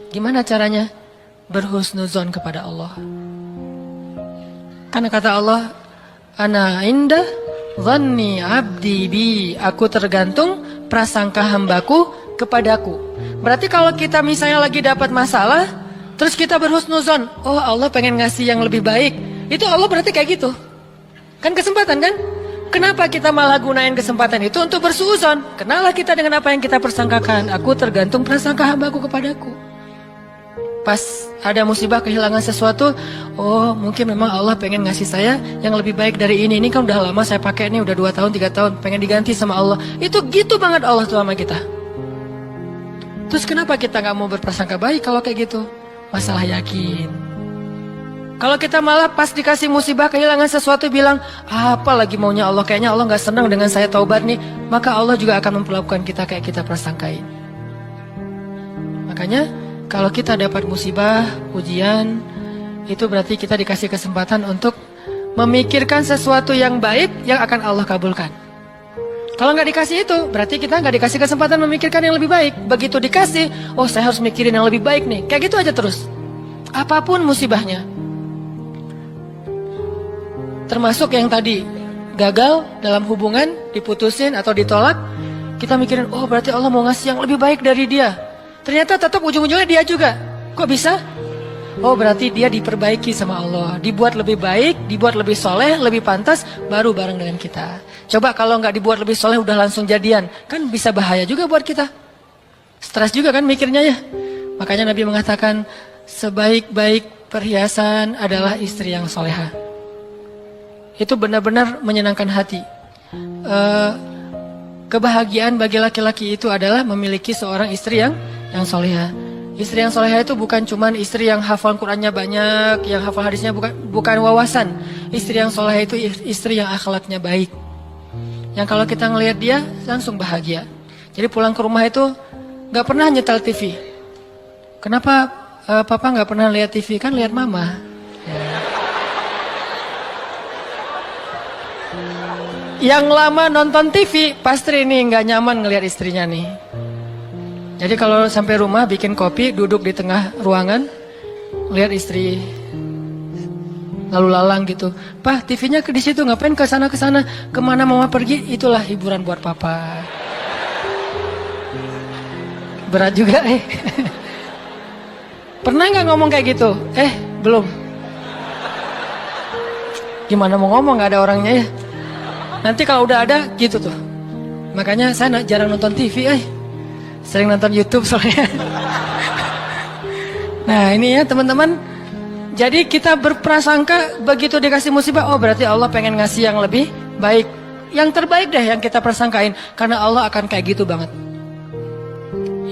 Gimana caranya? Berhusnuzon kepada Allah. Karena kata Allah, Ana inda dhanni abdi bi, aku tergantung prasangka hambaku kepadaku. Berarti kalau kita misalnya lagi dapat masalah, terus kita berhusnuzon, oh Allah pengen ngasih yang lebih baik, itu Allah berarti kayak gitu. Kan kesempatan kan? Kenapa kita malah gunain kesempatan itu untuk bersuuzon? Kenalah kita dengan apa yang kita persangkakan. Aku tergantung prasangka hambaku kepadaku. Pas ada musibah kehilangan sesuatu, oh mungkin memang Allah pengen ngasih saya yang lebih baik dari ini. Ini kan udah lama saya pakai, ini udah 2 tahun 3 tahun, pengen diganti sama Allah. Itu gitu banget Allah tuh sama kita. Terus kenapa kita gak mau berprasangka baik kalau kayak gitu? Masalah yakin. Kalau kita malah pas dikasih musibah kehilangan sesuatu bilang, apa lagi maunya Allah, kayaknya Allah gak senang dengan saya taubat nih, maka Allah juga akan memperlakukan kita kayak kita prasangkain. Makanya kalau kita dapat musibah, ujian, itu berarti kita dikasih kesempatan untuk memikirkan sesuatu yang baik yang akan Allah kabulkan. Kalau nggak dikasih itu, berarti kita nggak dikasih kesempatan memikirkan yang lebih baik. Begitu dikasih, oh saya harus mikirin yang lebih baik nih. Kayak gitu aja terus. Apapun musibahnya. Termasuk yang tadi, gagal dalam hubungan, diputusin atau ditolak, kita mikirin, oh berarti Allah mau ngasih yang lebih baik dari dia. Ternyata tetap ujung-ujungnya dia juga. Kok bisa? Oh berarti dia diperbaiki sama Allah. Dibuat lebih baik, dibuat lebih soleh, lebih pantas, baru bareng dengan kita. Coba kalau nggak dibuat lebih soleh udah langsung jadian. Kan bisa bahaya juga buat kita. Stres juga kan mikirnya ya. Makanya Nabi mengatakan, sebaik-baik perhiasan adalah istri yang soleha. Itu benar-benar menyenangkan hati. Kebahagiaan bagi laki-laki itu adalah memiliki seorang istri yang soleha. Istri yang soleha itu bukan cuman istri yang hafal Qurannya banyak, yang hafal hadisnya bukan wawasan. Istri yang soleha itu istri yang akhlaknya baik. Yang kalau kita ngelihat dia langsung bahagia. Jadi pulang ke rumah itu nggak pernah nyetel TV. Kenapa papa nggak pernah lihat TV? Kan lihat mama. Ya. Yang lama nonton TV pasti ini nggak nyaman ngelihat istrinya nih. Jadi kalau sampai rumah bikin kopi, duduk di tengah ruangan, lihat istri lalu lalang gitu. Pak, TV-nya di situ, ngapain ke sana, kemana mama pergi? Itulah hiburan buat papa. Berat juga Pernah nggak ngomong kayak gitu? Belum. Gimana mau ngomong, nggak ada orangnya ya. Nanti kalau udah ada gitu tuh. Makanya saya jarang nonton TV, sering nonton YouTube soalnya. Nah ini ya teman-teman. Jadi kita berprasangka begitu dikasih musibah, oh berarti Allah pengen ngasih yang lebih baik. Yang terbaik deh yang kita persangkain. Karena Allah akan kayak gitu banget.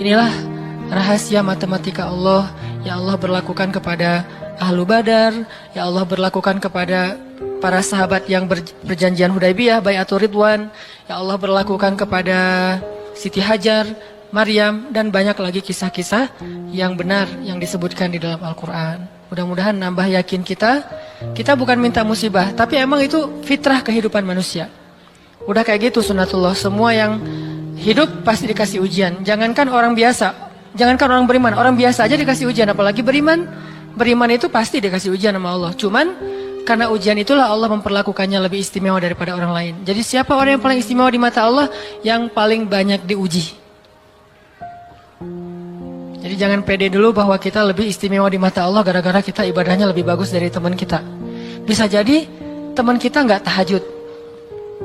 Inilah rahasia matematika Allah. Ya Allah berlakukan kepada Ahlu Badar. Ya Allah berlakukan kepada para sahabat yang berjanjian Hudaybiyah, Bai'atul Ridwan. Ya Allah berlakukan kepada Siti Hajar, Maryam, dan banyak lagi kisah-kisah yang benar yang disebutkan di dalam Al-Quran. Mudah-mudahan nambah yakin kita. Kita bukan minta musibah, tapi emang itu fitrah kehidupan manusia. Udah kayak gitu sunatullah. Semua yang hidup pasti dikasih ujian. Jangankan orang biasa, jangankan orang beriman, orang biasa aja dikasih ujian, apalagi beriman. Beriman itu pasti dikasih ujian sama Allah. Cuman karena ujian itulah Allah memperlakukannya lebih istimewa daripada orang lain. Jadi siapa orang yang paling istimewa di mata Allah? Yang paling banyak diuji. Jadi jangan pede dulu bahwa kita lebih istimewa di mata Allah gara-gara kita ibadahnya lebih bagus dari teman kita. Bisa jadi teman kita nggak tahajud.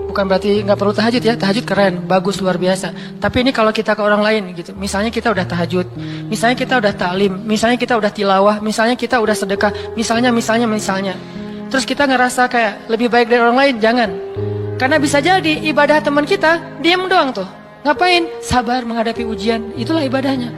Bukan berarti nggak perlu tahajud ya, tahajud keren, bagus, luar biasa. Tapi ini kalau kita ke orang lain gitu, misalnya kita udah tahajud, misalnya kita udah taklim, misalnya kita udah tilawah, misalnya kita udah sedekah, misalnya. Terus kita ngerasa kayak lebih baik dari orang lain, jangan. Karena bisa jadi ibadah teman kita, diam doang tuh. Ngapain? Sabar menghadapi ujian, itulah ibadahnya.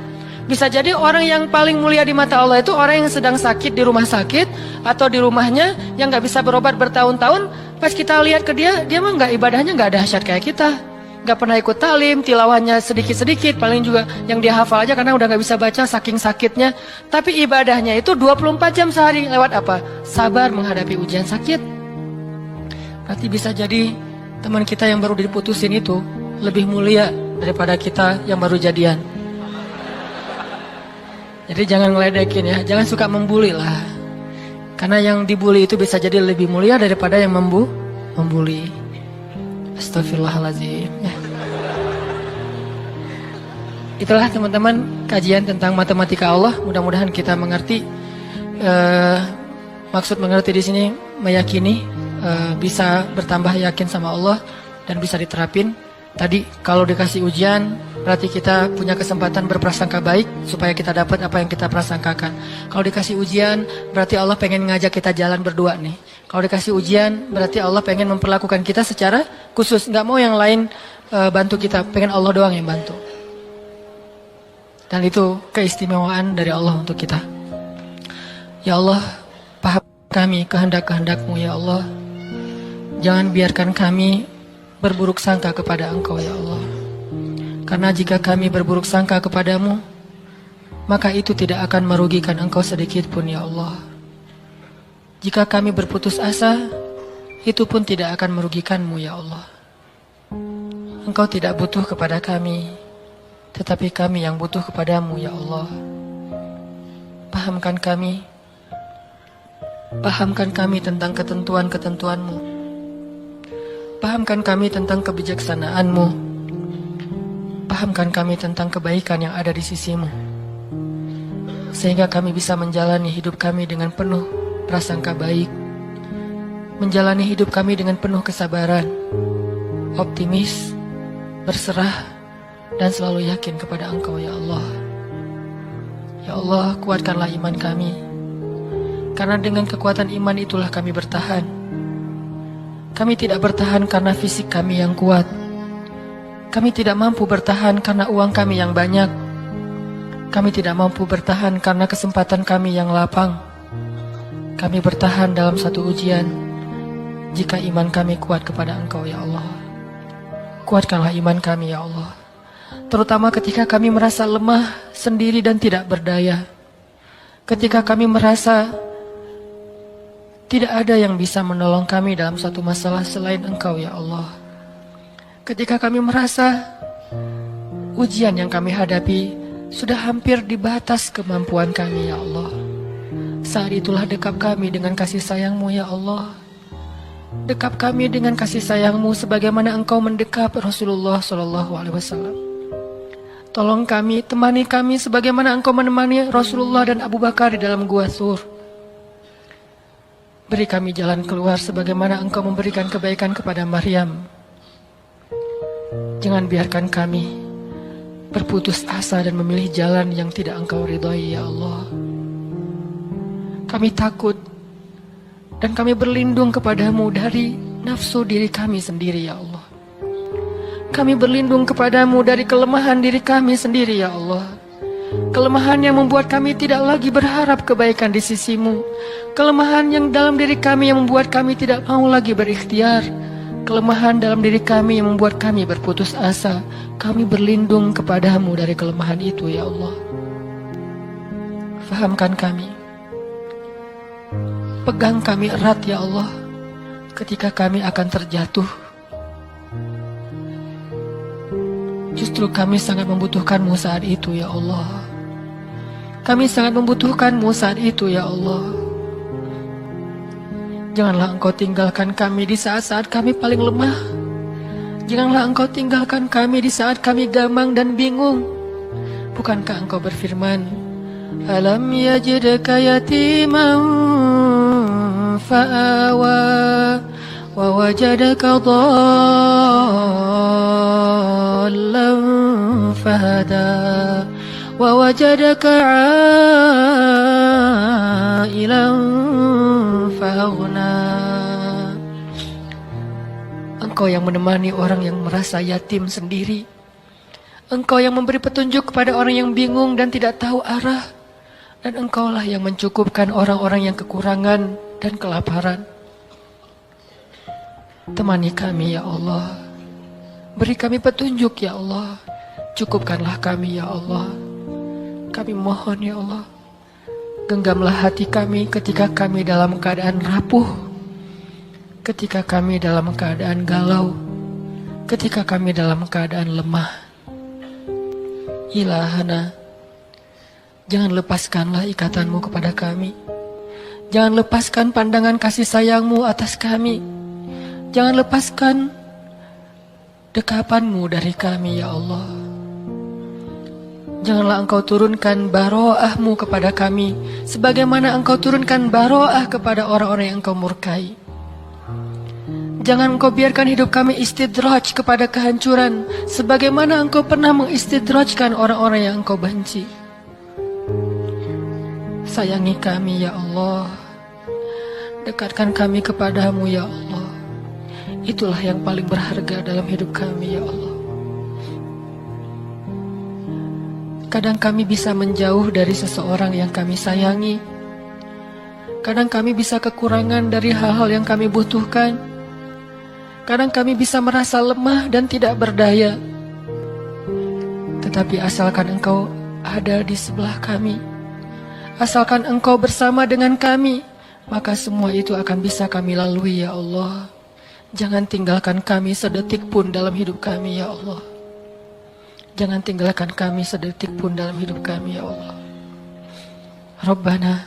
Bisa jadi orang yang paling mulia di mata Allah itu orang yang sedang sakit di rumah sakit atau di rumahnya yang nggak bisa berobat bertahun-tahun. Pas kita lihat ke dia mah nggak, ibadahnya nggak dahsyat kayak kita, nggak pernah ikut talim, tilawahnya sedikit-sedikit, paling juga yang dia hafal aja karena udah nggak bisa baca saking sakitnya. Tapi ibadahnya itu 24 jam sehari. Lewat apa? Sabar menghadapi ujian sakit. Berarti bisa jadi teman kita yang baru diputusin itu lebih mulia daripada kita yang baru jadian. Jadi jangan ngeledekin ya, jangan suka membuli lah. Karena yang dibully itu bisa jadi lebih mulia daripada yang membuli. Astagfirullahaladzim. Ya. Itulah teman-teman kajian tentang matematika Allah. Mudah-mudahan kita mengerti. Maksud mengerti di sini meyakini, bisa bertambah yakin sama Allah dan bisa diterapin. Tadi kalau dikasih ujian berarti kita punya kesempatan berprasangka baik supaya kita dapat apa yang kita prasangkakan. Kalau dikasih ujian berarti Allah pengen ngajak kita jalan berdua nih. Kalau dikasih ujian berarti Allah pengen memperlakukan kita secara khusus, nggak mau yang lain bantu kita, pengen Allah doang yang bantu. Dan itu keistimewaan dari Allah untuk kita. Ya Allah, paham kami kehendak-kehendak-Mu ya Allah. Jangan biarkan kami berburuk sangka kepada Engkau ya Allah. Karena jika kami berburuk sangka kepadamu, maka itu tidak akan merugikan Engkau sedikit pun ya Allah. Jika kami berputus asa, itu pun tidak akan merugikan-Mu ya Allah. Engkau tidak butuh kepada kami, tetapi kami yang butuh kepadamu ya Allah. Pahamkan kami tentang ketentuan-ketentuan-Mu. Pahamkan kami tentang kebijaksanaan-Mu. Pahamkan kami tentang kebaikan yang ada di sisi-Mu. Sehingga kami bisa menjalani hidup kami dengan penuh prasangka baik. Menjalani hidup kami dengan penuh kesabaran, optimis, berserah, dan selalu yakin kepada Engkau ya Allah. Ya Allah, kuatkanlah iman kami. Karena dengan kekuatan iman itulah kami bertahan. Kami tidak bertahan karena fisik kami yang kuat. Kami tidak mampu bertahan karena uang kami yang banyak. Kami tidak mampu bertahan karena kesempatan kami yang lapang. Kami bertahan dalam satu ujian jika iman kami kuat kepada Engkau ya Allah. Kuatkanlah iman kami ya Allah. Terutama ketika kami merasa lemah, sendiri dan tidak berdaya. Ketika kami merasa tidak ada yang bisa menolong kami dalam satu masalah selain Engkau ya Allah. Ketika kami merasa ujian yang kami hadapi sudah hampir di batas kemampuan kami ya Allah. Saat itulah dekap kami dengan kasih sayang-Mu ya Allah. Dekap kami dengan kasih sayang-Mu sebagaimana Engkau mendekap Rasulullah SAW. Tolong kami, temani kami sebagaimana Engkau menemani Rasulullah dan Abu Bakar di dalam Gua Thur. Beri kami jalan keluar sebagaimana Engkau memberikan kebaikan kepada Maryam. Jangan biarkan kami berputus asa dan memilih jalan yang tidak Engkau ridhai ya Allah. Kami takut dan kami berlindung kepadamu dari nafsu diri kami sendiri ya Allah. Kami berlindung kepadamu dari kelemahan diri kami sendiri ya Allah. Kelemahan yang membuat kami tidak lagi berharap kebaikan di sisi-Mu. Kelemahan yang dalam diri kami yang membuat kami tidak mau lagi berikhtiar. Kelemahan dalam diri kami yang membuat kami berputus asa. Kami berlindung kepadamu dari kelemahan itu ya Allah. Fahamkan kami. Pegang kami erat ya Allah ketika kami akan terjatuh. Justru kami sangat membutuhkan-Mu saat itu ya Allah. Kami sangat membutuhkan-Mu saat itu ya Allah. Janganlah Engkau tinggalkan kami di saat-saat kami paling lemah. Janganlah Engkau tinggalkan kami di saat kami gamang dan bingung. Bukankah Engkau berfirman, Alam yajidka yatiman fa'awa wa wajadaka dhallan fahada wa wajadaka ailan faghna. Engkau yang menemani orang yang merasa yatim sendiri. Engkau yang memberi petunjuk kepada orang yang bingung dan tidak tahu arah. Dan Engkaulah yang mencukupkan orang-orang yang kekurangan dan kelaparan. Temani kami ya Allah. Beri kami petunjuk ya Allah. Cukupkanlah kami ya Allah. Kami mohon ya Allah. Genggamlah hati kami ketika kami dalam keadaan rapuh. Ketika kami dalam keadaan galau. Ketika kami dalam keadaan lemah. Ilahana, jangan lepaskanlah ikatanmu kepada kami. Jangan lepaskan pandangan kasih sayangmu atas kami. Jangan lepaskan dekapanmu dari kami ya Allah. Janganlah Engkau turunkan baroahmu kepada kami, sebagaimana Engkau turunkan baroah kepada orang-orang yang Engkau murkai. Jangan Engkau biarkan hidup kami istidraj kepada kehancuran, sebagaimana Engkau pernah mengistidrajkan orang-orang yang Engkau benci. Sayangi kami ya Allah. Dekatkan kami kepadamu ya Allah. Itulah yang paling berharga dalam hidup kami ya Allah. Kadang kami bisa menjauh dari seseorang yang kami sayangi. Kadang kami bisa kekurangan dari hal-hal yang kami butuhkan. Kadang kami bisa merasa lemah dan tidak berdaya. Tetapi asalkan Engkau ada di sebelah kami, asalkan Engkau bersama dengan kami, maka semua itu akan bisa kami lalui ya Allah. Jangan tinggalkan kami sedetik pun dalam hidup kami ya Allah. Jangan tinggalkan kami sedetik pun dalam hidup kami ya Allah. Rabbana,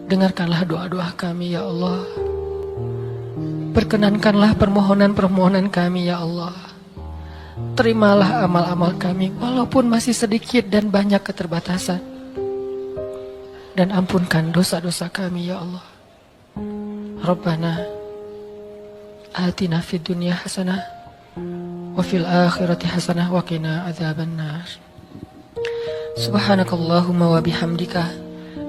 dengarkanlah doa-doa kami ya Allah. Perkenankanlah permohonan-permohonan kami ya Allah. Terimalah amal-amal kami walaupun masih sedikit dan banyak keterbatasan. Dan ampunkan dosa-dosa kami ya Allah. Rabbana atina fid dunya hasanah wa fil akhirati hasanah wa qina adzabannar. Subhanakallahumma wa bihamdika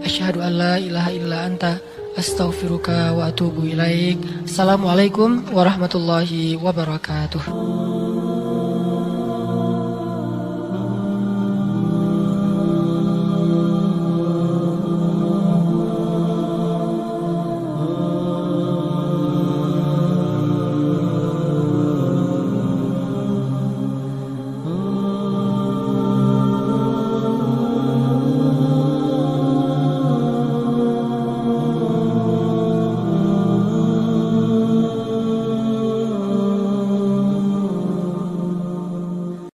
asyhadu an la ilaha illa anta astaghfiruka wa atubu ilaik. Assalamualaikum warahmatullahi wabarakatuh.